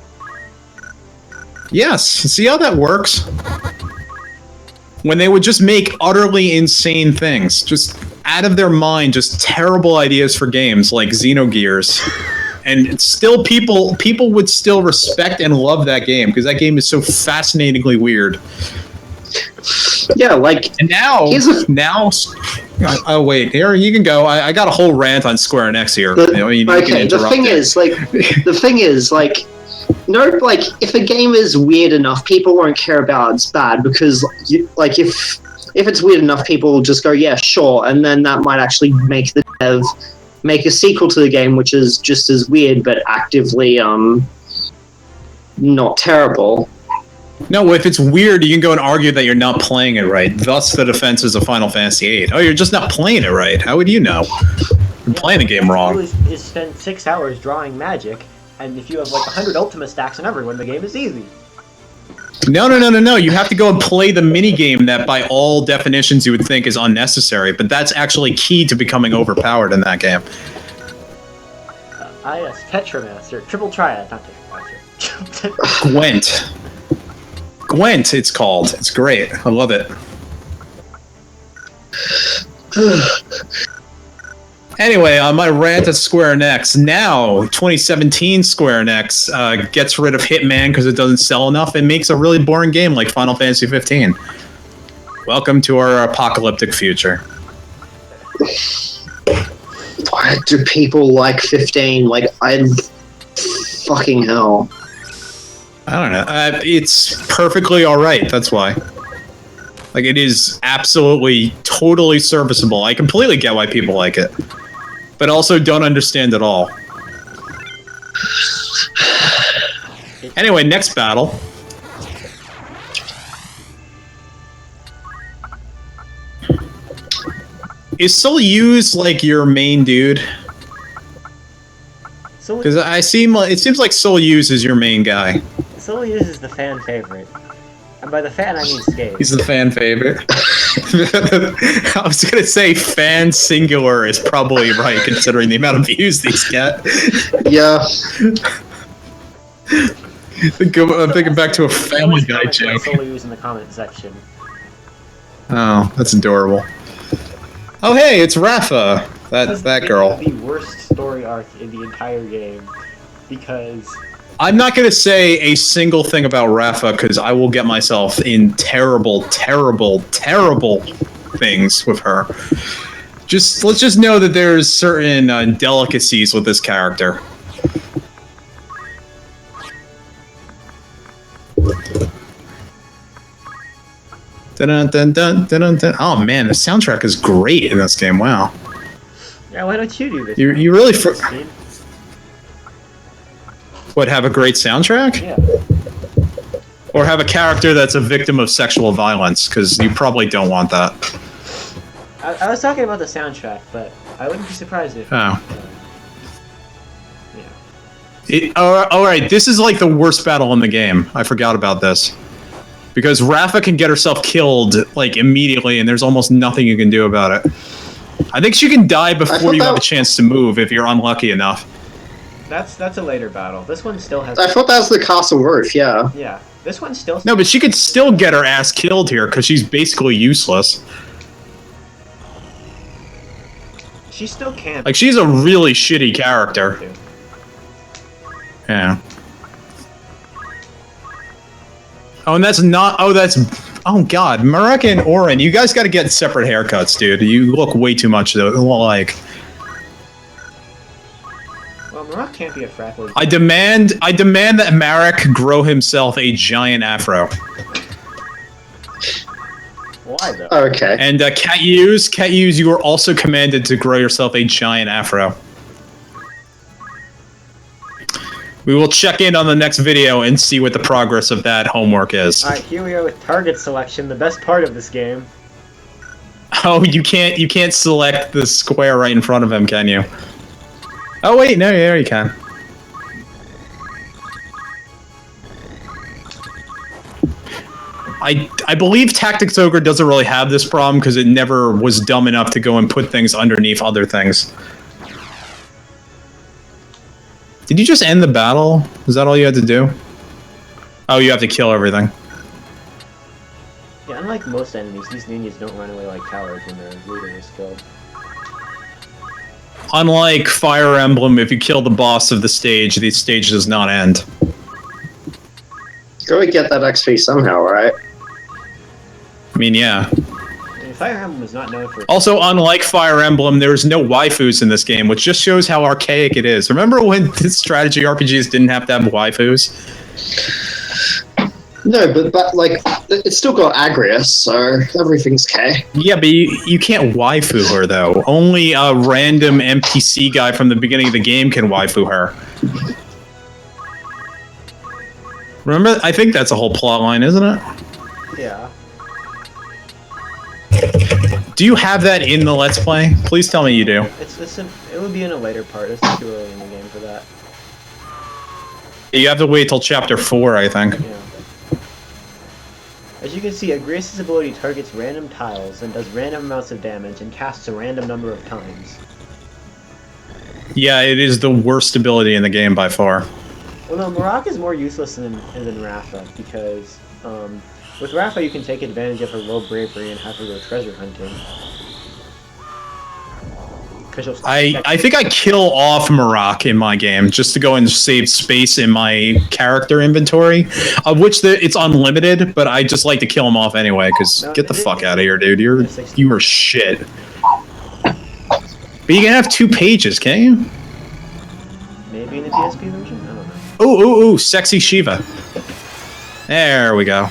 Speaker 2: Yes. See how that works? When they would just make utterly insane things, just out of their mind, just terrible ideas for games like Xenogears, and still people would still respect and love that game because that game is so fascinatingly weird.
Speaker 3: Yeah, like
Speaker 2: and now oh wait, here you can go. I got a whole rant on Square Enix here.
Speaker 3: The thing is, no, like, if a game is weird enough, people won't care about it's bad because, if it's weird enough, people will just go, yeah, sure, and then that might actually make the dev make a sequel to the game, which is just as weird, but actively, not terrible.
Speaker 2: No, if it's weird, you can go and argue that you're not playing it right. Thus, the defenses of Final Fantasy VIII. Oh, you're just not playing it right. How would you know? You're playing the game wrong.
Speaker 1: You spend 6 hours drawing magic. And if you have like 100 Ultima stacks on everyone, the game is easy.
Speaker 2: No. You have to go and play the minigame that by all definitions you would think is unnecessary, but that's actually key to becoming overpowered in that game.
Speaker 1: Yes, Tetramaster. Triple Triad, not Tetramaster.
Speaker 2: Gwent, it's called. It's great. I love it. Anyway, on my rant at Square Enix, now 2017 Square Enix gets rid of Hitman because it doesn't sell enough and makes a really boring game like Final Fantasy 15. Welcome to our apocalyptic future.
Speaker 3: Why do people like 15? Like, fucking hell.
Speaker 2: I don't know. It's perfectly alright, that's why. Like, it is absolutely, totally serviceable. I completely get why people like it. But also don't understand at all. Anyway, next battle. Is Soleyuse like your main dude? Because it seems like Soleyuse is your main guy.
Speaker 1: Soleyuse is the fan favorite. And by the fan, I mean Skate.
Speaker 2: He's the fan favorite. I was going to say fan singular is probably right, considering the amount of views these get.
Speaker 3: Yeah.
Speaker 2: I'm thinking back to a Family Guy joke.
Speaker 1: Soleyuse in the comment section.
Speaker 2: Oh, that's adorable. Oh, hey, it's Rafa. That girl.
Speaker 1: The worst story arc in the entire game, because
Speaker 2: I'm not going to say a single thing about Rafa because I will get myself in terrible, terrible, terrible things with her. Let's just know that there's certain delicacies with this character. Dun, dun, dun, dun, dun, dun. Oh man, the soundtrack is great in this game. Wow.
Speaker 1: Yeah, why don't you do this?
Speaker 2: You really What, have a great soundtrack?
Speaker 1: Yeah.
Speaker 2: Or have a character that's a victim of sexual violence, because you probably don't want that.
Speaker 1: I was talking about the soundtrack, but I wouldn't be surprised if...
Speaker 2: Oh.
Speaker 1: Yeah.
Speaker 2: Alright, this is like the worst battle in the game. I forgot about this. Because Rafa can get herself killed, like, immediately, and there's almost nothing you can do about it. I think she can die before you have a chance to move, if you're unlucky enough.
Speaker 1: That's a later battle. This one still has.
Speaker 3: I thought that was the castle roof. Yeah.
Speaker 1: Yeah, this one still.
Speaker 2: No, but she could still get her ass killed here because she's basically useless.
Speaker 1: She still can.
Speaker 2: Like, she's a really shitty character. Yeah. Oh, and that's not. Oh, that's. Oh God, Marek and Oren, you guys got to get separate haircuts, dude. You look way too much like.
Speaker 1: Well, Marek can't be a freckle.
Speaker 2: I demand that Marek grow himself a giant afro.
Speaker 1: Why though?
Speaker 3: Okay.
Speaker 2: And Catuse, you are also commanded to grow yourself a giant afro. We will check in on the next video and see what the progress of that homework is.
Speaker 1: Alright, here we are with target selection, the best part of this game.
Speaker 2: Oh, you can't select the square right in front of him, can you? Oh wait, no, there you can. I believe Tactics Ogre doesn't really have this problem because it never was dumb enough to go and put things underneath other things. Did you just end the battle? Is that all you had to do? Oh, you have to kill everything.
Speaker 1: Yeah, unlike most enemies, these ninjas don't run away like cowards when their leader is killed.
Speaker 2: Unlike Fire Emblem, if you kill the boss of the stage does not end.
Speaker 3: Go and get that XP somehow, right?
Speaker 2: I mean, yeah.
Speaker 1: And Fire Emblem is not known for...
Speaker 2: Also, unlike Fire Emblem, there's no waifus in this game, which just shows how archaic it is. Remember when strategy RPGs didn't have to have waifus?
Speaker 3: No, but like, it's still got Agrias, so everything's okay.
Speaker 2: Yeah, but you can't waifu her, though. Only a random NPC guy from the beginning of the game can waifu her. Remember? I think that's a whole plot line, isn't it?
Speaker 1: Yeah.
Speaker 2: Do you have that in the Let's Play? Please tell me you do.
Speaker 1: It would be in a later part. It's too early in the game for that.
Speaker 2: You have to wait till chapter 4, I think.
Speaker 1: Yeah. As you can see, Agrias' ability targets random tiles and does random amounts of damage and casts a random number of times.
Speaker 2: Yeah, it is the worst ability in the game by far.
Speaker 1: Well, no, Marek is more useless than Rafa because with Rafa you can take advantage of her low bravery and have her go treasure hunting.
Speaker 2: I think I kill off Marek in my game just to go and save space in my character inventory, of which it's unlimited, but I just like to kill him off anyway, because get the fuck out of here, dude. You are shit. But you can have 2 pages, can't you?
Speaker 1: Maybe in the PSP version? I don't know.
Speaker 2: Ooh, sexy Shiva. There we go.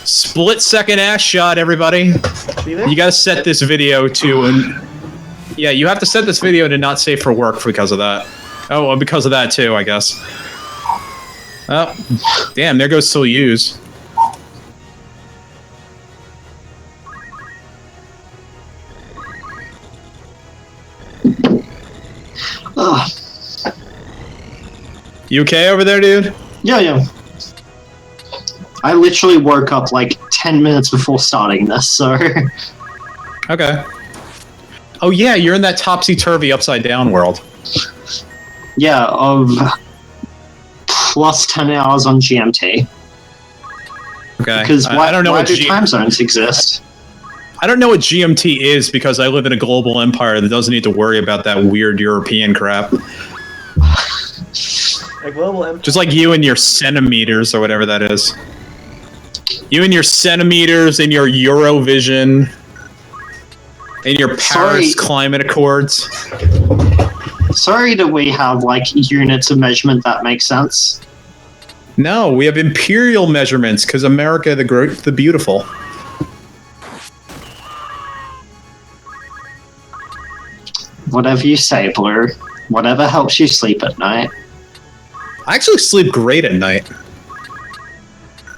Speaker 2: Split second ass shot, everybody. You gotta set this video to... Yeah, you have to set this video to not safe for work because of that. Oh, well, because of that too, I guess. Oh, damn, there goes Soleyuse.
Speaker 3: Ah.
Speaker 2: You okay over there, dude?
Speaker 3: Yeah. I literally woke up like 10 minutes before starting this, so...
Speaker 2: Okay. Oh yeah, you're in that topsy-turvy upside-down world.
Speaker 3: Yeah, of plus 10 hours on GMT.
Speaker 2: Okay.
Speaker 3: Because
Speaker 2: I don't know
Speaker 3: why
Speaker 2: what
Speaker 3: do time zones exist?
Speaker 2: I don't know what GMT is because I live in a global empire that doesn't need to worry about that weird European crap.
Speaker 1: A global empire.
Speaker 2: Just like you and your centimeters or whatever that is. You and your centimeters and your Eurovision and your Paris Climate Accords.
Speaker 3: Sorry that we have like units of measurement that make sense.
Speaker 2: No, we have imperial measurements because America the beautiful.
Speaker 3: Whatever you say, Blue. Whatever helps you sleep at night.
Speaker 2: I actually sleep great at night.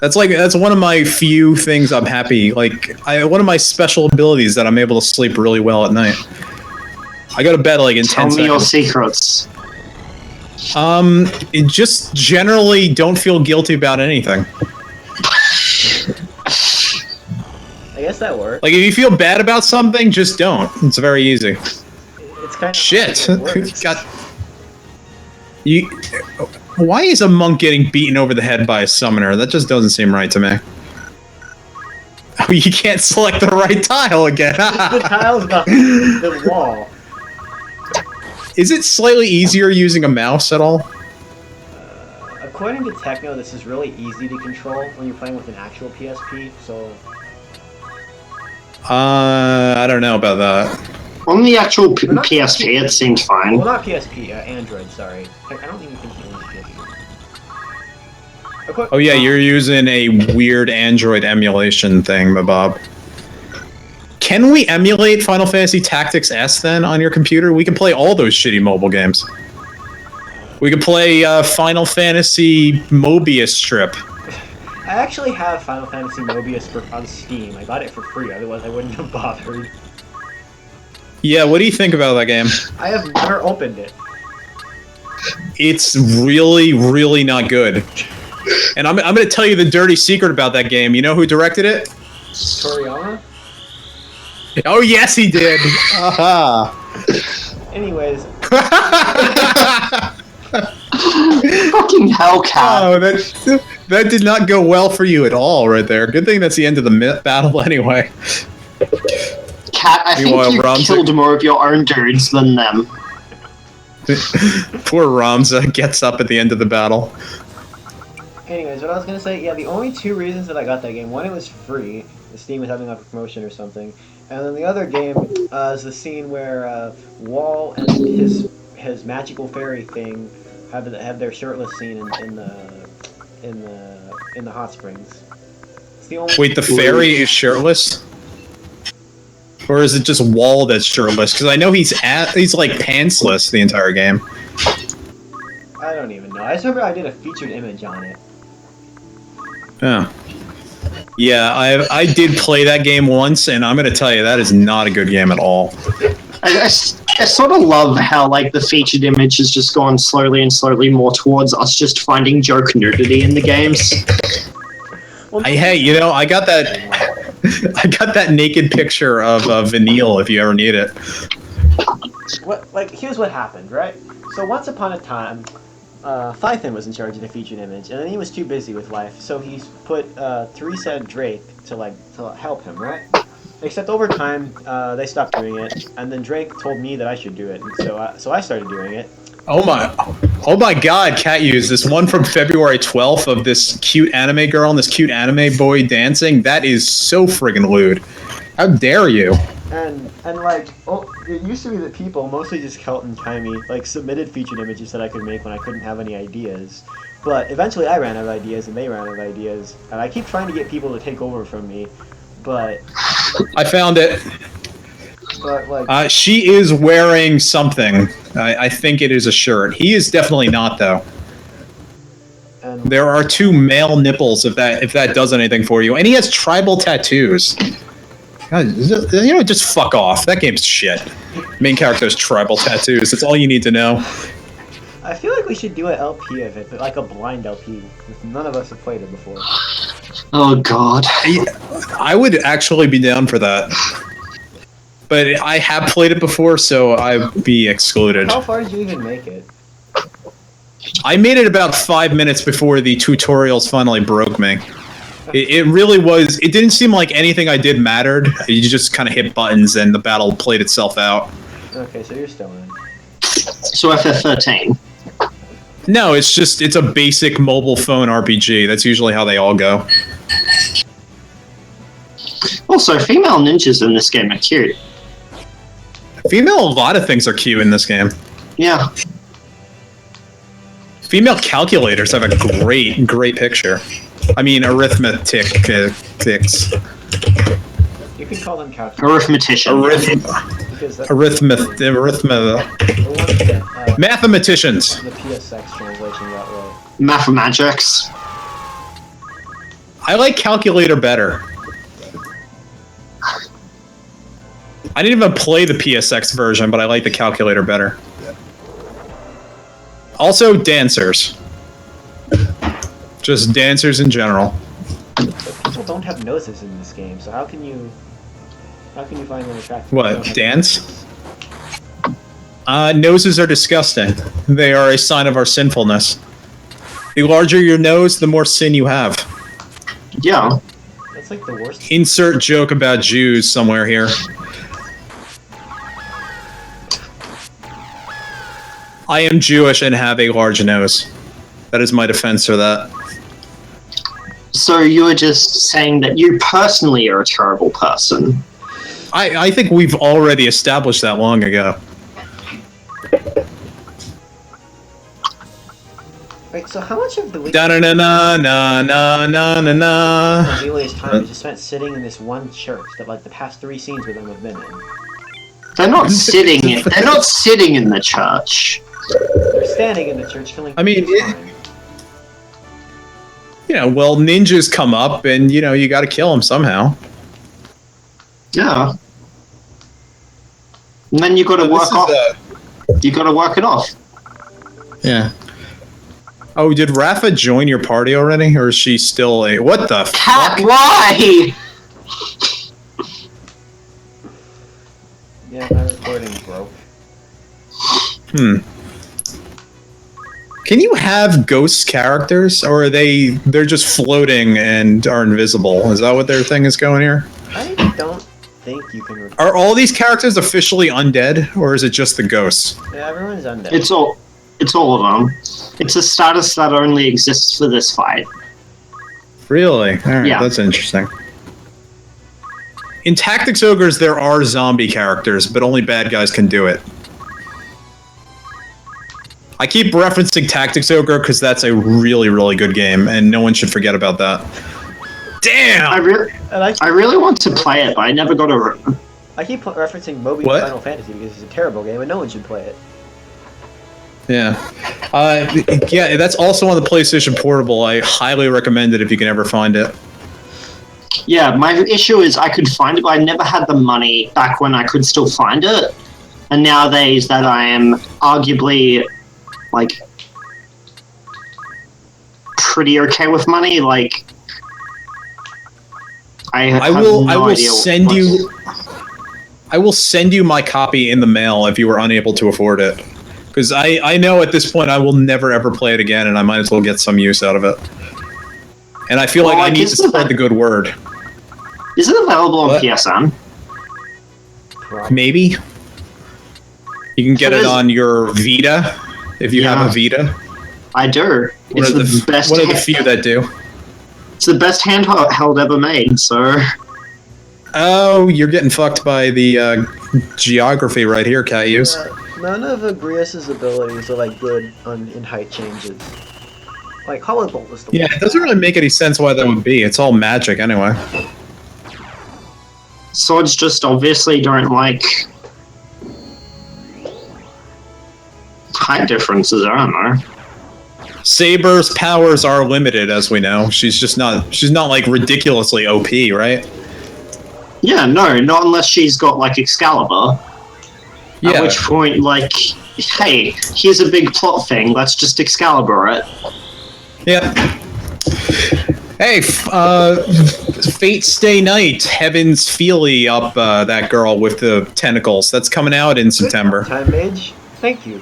Speaker 2: That's one of my few things I'm happy. One of my special abilities that I'm able to sleep really well at night. I go to bed like in 10 seconds.
Speaker 3: Tell me your secrets.
Speaker 2: Just generally don't feel guilty about anything.
Speaker 1: I guess that works.
Speaker 2: Like if you feel bad about something, just don't. It's very easy.
Speaker 1: It's kind of
Speaker 2: shit. You. Why is a monk getting beaten over the head by a summoner? That just doesn't seem right to me. Oh, you can't select the right tile again.
Speaker 1: The tile's behind the wall.
Speaker 2: Is it slightly easier using a mouse at all?
Speaker 1: According to Techno, this is really easy to control when you're playing with an actual PSP, so...
Speaker 2: I don't know about that.
Speaker 3: On the actual PSP, it seemed fine.
Speaker 1: Well, not PSP, Android, sorry. I don't even think you can use PSP.
Speaker 2: Oh yeah, you're using a weird Android emulation thing, Bob. Can we emulate Final Fantasy Tactics S then on your computer? We can play all those shitty mobile games. We could play Final Fantasy Mobius Strip.
Speaker 1: I actually have Final Fantasy Mobius on Steam. I got it for free, otherwise I wouldn't have bothered.
Speaker 2: Yeah, what do you think about that game?
Speaker 1: I have never opened it.
Speaker 2: It's really, really not good. And I'm going to tell you the dirty secret about that game. You know who directed it?
Speaker 1: Toriyama?
Speaker 2: Oh, yes, he did. Aha.
Speaker 1: Anyways.
Speaker 3: Fucking hell, Cat.
Speaker 2: Oh, that did not go well for you at all right there. Good thing that's the end of the battle anyway.
Speaker 3: Cat, I think you killed more of your own dudes than them.
Speaker 2: Poor Ramza gets up at the end of the battle.
Speaker 1: Anyways, what I was gonna say, yeah, the only two reasons that I got that game, one, it was free, the Steam was having a promotion or something, and then the other game is the scene where Wall and his magical fairy thing have their shirtless scene in the hot springs. It's the only.
Speaker 2: Wait, the fairy is shirtless? Or is it just Wall that's shirtless? Because I know he's like pantsless the entire game.
Speaker 1: I don't even know. I just remember I did a featured image on it.
Speaker 2: Oh. Yeah, I did play that game once, and I'm gonna tell you, that is not a good game at all.
Speaker 3: I sort of love how, like, the featured image has just gone slowly and slowly more towards us just finding joke nudity in the games.
Speaker 1: Well,
Speaker 2: Hey, you know, I got that naked picture of Vanille if you ever need it.
Speaker 1: Here's what happened, right? So once upon a time, Phython was in charge of the featured image, and then he was too busy with life, so he put Teresa and Drake to help him, right? Except over time, they stopped doing it, and then Drake told me that I should do it, and so I started doing it.
Speaker 2: Oh my God, Catuse, this one from February 12th of this cute anime girl and this cute anime boy dancing, that is so friggin' lewd. How dare you?
Speaker 1: And it used to be that people, mostly just Kelt and Kaimi, submitted featured images that I could make when I couldn't have any ideas. But eventually I ran out of ideas and they ran out of ideas, and I keep trying to get people to take over from me, but...
Speaker 2: I found it.
Speaker 1: But,
Speaker 2: she is wearing something. I think it is a shirt. He is definitely not, though.
Speaker 1: And
Speaker 2: there are two male nipples, if that does anything for you. And he has tribal tattoos. God, you know, just fuck off. That game's shit. Main character has tribal tattoos. That's all you need to know.
Speaker 1: I feel like we should do an LP of it, but like a blind LP. None of us have played it before.
Speaker 3: Oh, God.
Speaker 2: I would actually be down for that. But I have played it before, so I'd be excluded.
Speaker 1: How far did you even make it?
Speaker 2: I made it about 5 minutes before the tutorials finally broke me. It really was... It didn't seem like anything I did mattered. You just kind of hit buttons and the battle played itself out.
Speaker 1: Okay, so you're still in.
Speaker 3: So FF13?
Speaker 2: No, it's a basic mobile phone RPG. That's usually how they all go.
Speaker 3: Also, female ninjas in this game are cute.
Speaker 2: A lot of things are cute in this game.
Speaker 3: Yeah.
Speaker 2: Female calculators have a great picture. I mean, arithmetics.
Speaker 1: You can call them calculators.
Speaker 3: Arithmetician.
Speaker 2: Mathematicians.
Speaker 1: The PSX translation that way.
Speaker 3: Mathemagics.
Speaker 2: I like calculator better. I didn't even play the PSX version, but I like the calculator better. Also, dancers. Just dancers in general.
Speaker 1: But people don't have noses in this game, so how can you find them attractive?
Speaker 2: What, dance? Noses are disgusting. They are a sign of our sinfulness. The larger your nose, the more sin you have.
Speaker 3: Yeah.
Speaker 1: That's like the worst.
Speaker 2: Insert joke about Jews somewhere here. I am Jewish and have a large nose. That is my defense for that.
Speaker 3: So you were just saying that you personally are a terrible person.
Speaker 2: I think we've already established that long ago.
Speaker 1: Wait, so how much of the week
Speaker 2: Da-na-na-na-na-na-na-na.
Speaker 1: Belias time is just spent sitting in this one church that like the past 3 scenes with them have been in?
Speaker 3: They're not sitting in. They're not sitting in the church.
Speaker 1: They're standing in the church killing.
Speaker 2: I mean,
Speaker 1: time.
Speaker 2: well, ninjas come up and, you gotta kill them somehow.
Speaker 3: Yeah. And then you got to work off. You got to work it off.
Speaker 2: Yeah. Oh, did Rafa join your party already? Or is she still a... What the
Speaker 3: Cat,
Speaker 2: fuck?
Speaker 3: why?
Speaker 1: Yeah, my recording broke.
Speaker 2: Can you have ghost characters? Or are they're just floating and are invisible? Is that what their thing is going here?
Speaker 1: I don't think you can.
Speaker 2: Are all these characters officially undead? Or is it just the ghosts?
Speaker 1: Yeah, everyone's undead.
Speaker 3: It's all of them. It's a status that only exists for this fight.
Speaker 2: Really? Alright,
Speaker 3: Yeah.
Speaker 2: That's interesting. In Tactics Ogres, there are zombie characters, but only bad guys can do it. I keep referencing Tactics Ogre because that's a really, really good game, and no one should forget about that. Damn!
Speaker 3: I really want to play it, but I never got a...
Speaker 1: I keep referencing Moby
Speaker 2: What?
Speaker 1: Final Fantasy because it's a terrible game and no one should play it.
Speaker 2: Yeah. Yeah, that's also on the PlayStation Portable. I highly recommend it if you can ever find it.
Speaker 3: Yeah, my issue is I could find it, but I never had the money back when I could still find it. And nowadays that I am arguably, like, pretty okay with money, like, I will
Speaker 2: send you my copy in the mail if you were unable to afford it. Because I know at this point I will never ever play it again, and I might as well get some use out of it. And I feel like I need to spread the good word.
Speaker 3: Is it available on PSN?
Speaker 2: Maybe. You can get it on your Vita, if you have a Vita.
Speaker 3: I do. It's the best.
Speaker 2: One of the few that do.
Speaker 3: It's the best handheld ever made, so...
Speaker 2: Oh, you're getting fucked by the geography right here, Catuse.
Speaker 1: None of Agrias's abilities are like good in height changes. Like Hollow Bolt is the
Speaker 2: Yeah,
Speaker 1: one.
Speaker 2: it doesn't really make any sense why that would be. It's all magic anyway.
Speaker 3: Swords just obviously don't like... height differences, I don't know.
Speaker 2: Saber's powers are limited, as we know. She's not like ridiculously OP, right?
Speaker 3: Yeah, no, not unless she's got, like, Excalibur.
Speaker 2: Yeah.
Speaker 3: At which point, like, hey, here's a big plot thing, let's just Excalibur it.
Speaker 2: Yeah. Hey, Fate Stay Night, Heaven's Feely up that girl with the tentacles. That's coming out in September.
Speaker 1: Time Mage, thank you.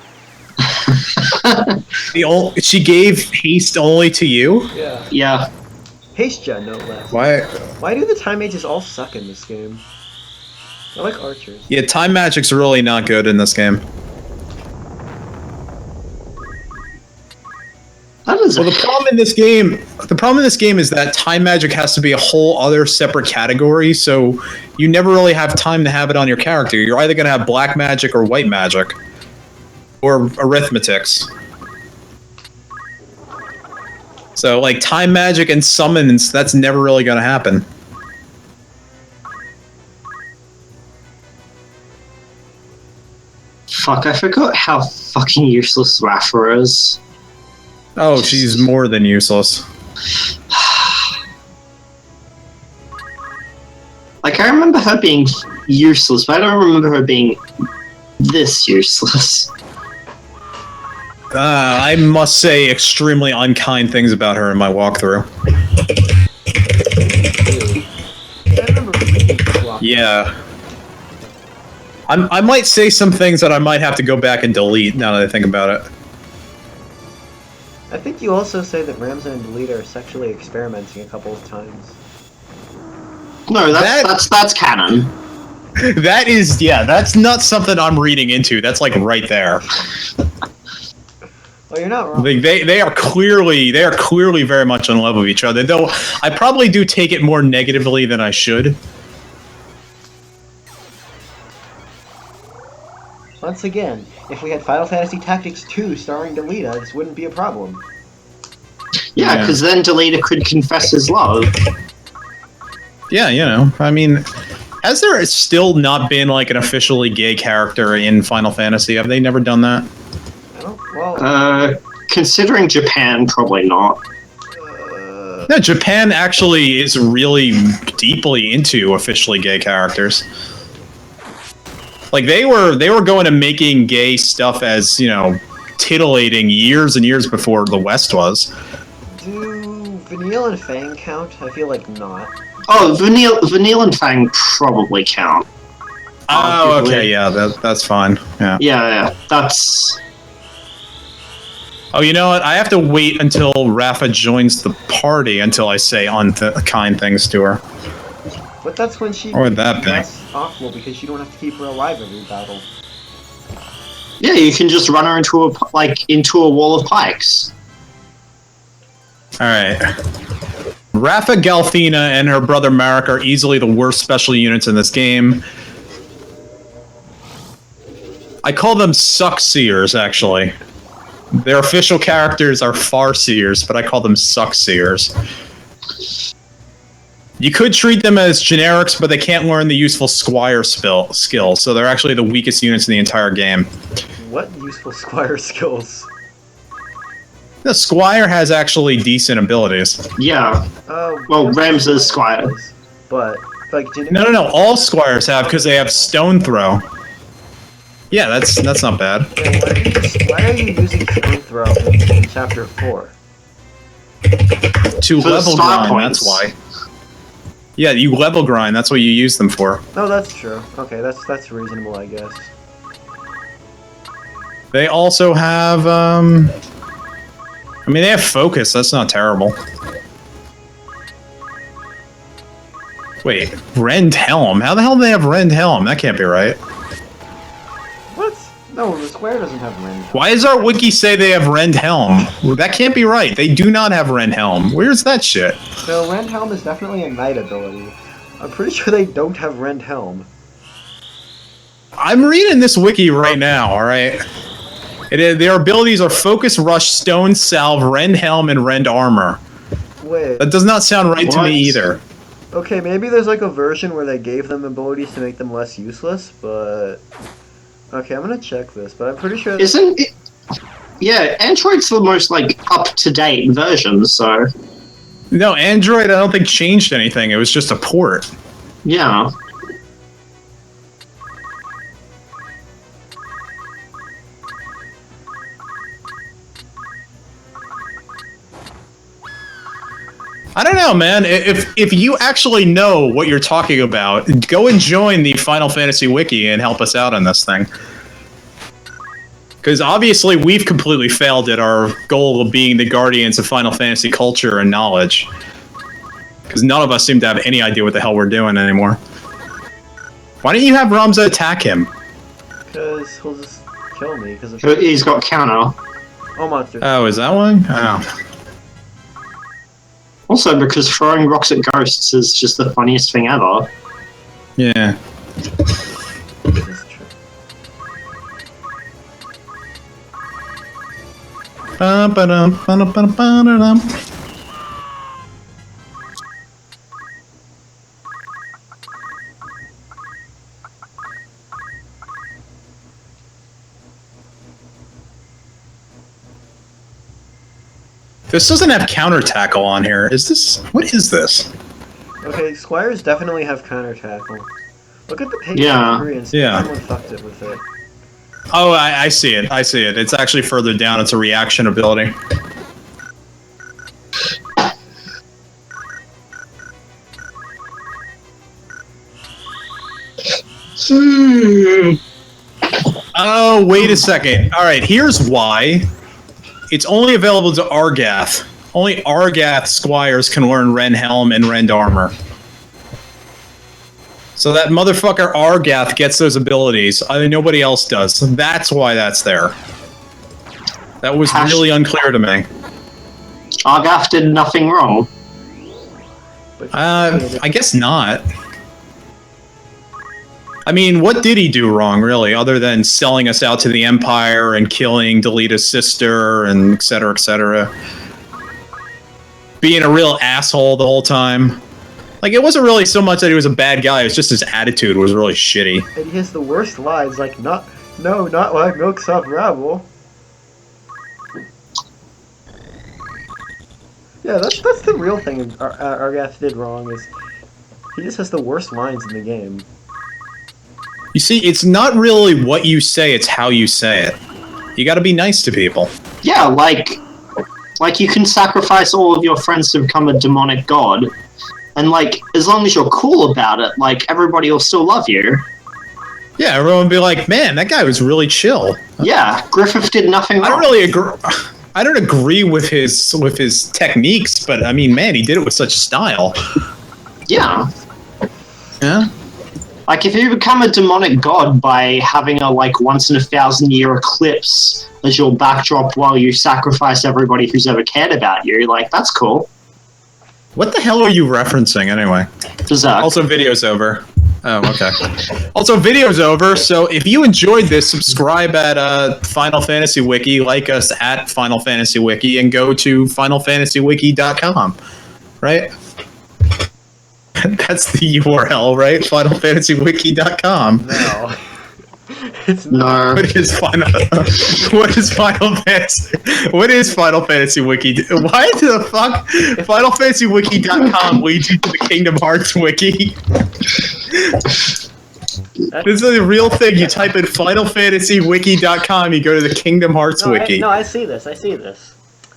Speaker 2: She gave haste only to you?
Speaker 1: Yeah.
Speaker 3: Yeah.
Speaker 1: Haste-ja, no less.
Speaker 2: Why
Speaker 1: do the Time Mages all suck in this game? I like archers.
Speaker 2: Yeah, time magic's really not good in this game.
Speaker 3: That is
Speaker 2: Well, the problem in this game is that time magic has to be a whole other separate category, so you never really have time to have it on your character. You're either going to have black magic or white magic. Or arithmetics. So, like, time magic and summons, that's never really going to happen.
Speaker 3: Fuck, I forgot how fucking useless Rafa is.
Speaker 2: Oh, she's more than useless.
Speaker 3: Like, I remember her being useless, but I don't remember her being this useless.
Speaker 2: I must say extremely unkind things about her in my walkthrough.
Speaker 1: I remember reading the clock.
Speaker 2: Yeah. I might say some things that I might have to go back and delete now that I think about it.
Speaker 1: I think you also say that Ramza and Belias are sexually experimenting a couple of times.
Speaker 3: No, that's canon.
Speaker 2: That is, yeah, that's not something I'm reading into. That's like right there.
Speaker 1: Well, you're not wrong.
Speaker 2: They are clearly very much in love with each other. Though I probably do take it more negatively than I should.
Speaker 1: Once again, if we had Final Fantasy Tactics 2 starring Belias, this wouldn't be a problem.
Speaker 3: Yeah, because then Belias could confess his love.
Speaker 2: Yeah, you know, I mean, has there still not been like an officially gay character in Final Fantasy? Have they never done that?
Speaker 1: I don't. Well.
Speaker 3: Considering Japan, probably not.
Speaker 2: No, Japan actually is really deeply into officially gay characters. Like they were going to making gay stuff as, you know, titillating years and years before the West was.
Speaker 1: Do Vanille and Fang count? I feel like not.
Speaker 3: Oh, Vanille and Fang probably count.
Speaker 2: Oh, okay, yeah, that's fine. Yeah.
Speaker 3: Yeah, that's...
Speaker 2: Oh, you know what? I have to wait until Rafa joins the party until I say unkind things to her.
Speaker 1: But that's when she
Speaker 2: Or that thing.
Speaker 1: less awful because you don't have to keep her alive every battle.
Speaker 3: Yeah, you can just run her into a wall of pikes.
Speaker 2: All right. Rafa Galthina and her brother Marek are easily the worst special units in this game. I call them suck-seers, actually. Their official characters are far-seers, but I call them suck-seers. You could treat them as generics, but they can't learn the useful Squire skill, so they're actually the weakest units in the entire game.
Speaker 1: What useful Squire skills?
Speaker 2: The Squire has actually decent abilities.
Speaker 3: Yeah. Well, Ramza's Squire.
Speaker 1: But, like,
Speaker 2: No. All Squires have, because they have Stone Throw. Yeah, that's not bad.
Speaker 1: Why are you using Stone Throw in Chapter 4?
Speaker 2: To level grind, that's why. Yeah, you level grind, that's what you use them for.
Speaker 1: Oh, that's true. Okay, that's reasonable, I guess.
Speaker 2: They also have, I mean, they have focus, that's not terrible. Wait, Rend Helm? How the hell do they have Rend Helm? That can't be right.
Speaker 1: What? No, the Square doesn't have Rend Helm.
Speaker 2: Why does our wiki say they have Rend Helm? Well, that can't be right. They do not have Rend Helm. Where's that shit?
Speaker 1: So, Rend Helm is definitely a knight ability. I'm pretty sure they don't have Rend Helm.
Speaker 2: I'm reading this wiki right now, alright? Their abilities are Focus, Rush, Stone, Salve, Rend Helm, and Rend Armor.
Speaker 1: Wait.
Speaker 2: That does not sound right to me either.
Speaker 1: Okay, maybe there's like a version where they gave them abilities to make them less useless, but... Okay, I'm gonna check this, but I'm pretty sure...
Speaker 3: Isn't it... Yeah, Android's the most, like, up-to-date version, so...
Speaker 2: No, Android I don't think changed anything. It was just a port.
Speaker 3: Yeah.
Speaker 2: I don't know, man. If you actually know what you're talking about, go and join the Final Fantasy Wiki and help us out on this thing. Because obviously we've completely failed at our goal of being the guardians of Final Fantasy culture and knowledge. Because none of us seem to have any idea what the hell we're doing anymore. Why don't you have Ramza attack him?
Speaker 1: Because he'll just kill me. Because
Speaker 3: He's got counter.
Speaker 1: Oh, monster.
Speaker 2: Oh, is that one? Oh.
Speaker 3: Also, because throwing rocks at ghosts is just the funniest thing ever.
Speaker 2: Yeah.
Speaker 1: This is true.
Speaker 2: This doesn't have counter tackle on here. Is this? What is this?
Speaker 1: Okay, Squires definitely have counter tackle. Look at the page
Speaker 3: Yeah.
Speaker 1: and
Speaker 2: Yeah.
Speaker 1: someone fucked it with it.
Speaker 2: Oh, I see it. I see it. It's actually further down. It's a reaction ability. Oh, wait a second. All right, here's why. It's only available to Argath. Only Argath squires can learn Ren Helm and Rend Armor. So that motherfucker Argath gets those abilities. Nobody else does. So that's why that's there. That was really unclear to me.
Speaker 3: Argath did nothing wrong.
Speaker 2: I guess not. I mean, what did he do wrong, really, other than selling us out to the Empire and killing Delita's sister and et cetera, et cetera? Being a real asshole the whole time. Like, it wasn't really so much that he was a bad guy, it was just his attitude was really shitty.
Speaker 4: And he has the worst lines, like, no, not like Milksop Rabble. Yeah, that's the real thing Argath did wrong, is he just has the worst lines in the game.
Speaker 2: You see, it's not really what you say, it's how you say it. You gotta be nice to people.
Speaker 3: Yeah, like you can sacrifice all of your friends to become a demonic god, and like, as long as you're cool about it, like, everybody will still love you.
Speaker 2: Yeah, everyone would be like, man, that guy was really chill.
Speaker 3: Yeah, Griffith did nothing wrong.
Speaker 2: I don't really agree. I don't agree with his techniques, but I mean, man, he did it with such style.
Speaker 3: Yeah.
Speaker 2: Yeah.
Speaker 3: Like, if you become a demonic god by having a, like, once-in-a-thousand-year eclipse as your backdrop while you sacrifice everybody who's ever cared about you, like, that's cool.
Speaker 2: What the hell are you referencing, anyway?
Speaker 3: Berserk.
Speaker 2: Also, video's over. Oh, okay. Also, video's over, so if you enjoyed this, subscribe at Final Fantasy Wiki, like us at Final Fantasy Wiki, and go to FinalFantasyWiki.com, right? That's the URL, right? FinalFantasyWiki.com.
Speaker 4: No. It's
Speaker 3: No.
Speaker 2: What is Final Fantasy? What is Final Fantasy Wiki? Why the fuck? FinalFantasyWiki.com leads you to the Kingdom Hearts Wiki. This is a real thing. You type in FinalFantasyWiki.com, you go to the Kingdom Hearts Wiki.
Speaker 4: I see this.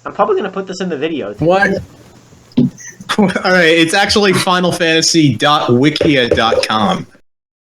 Speaker 4: I'm probably going to put this in the video.
Speaker 2: What? Alright, it's actually FinalFantasy.wikia.com.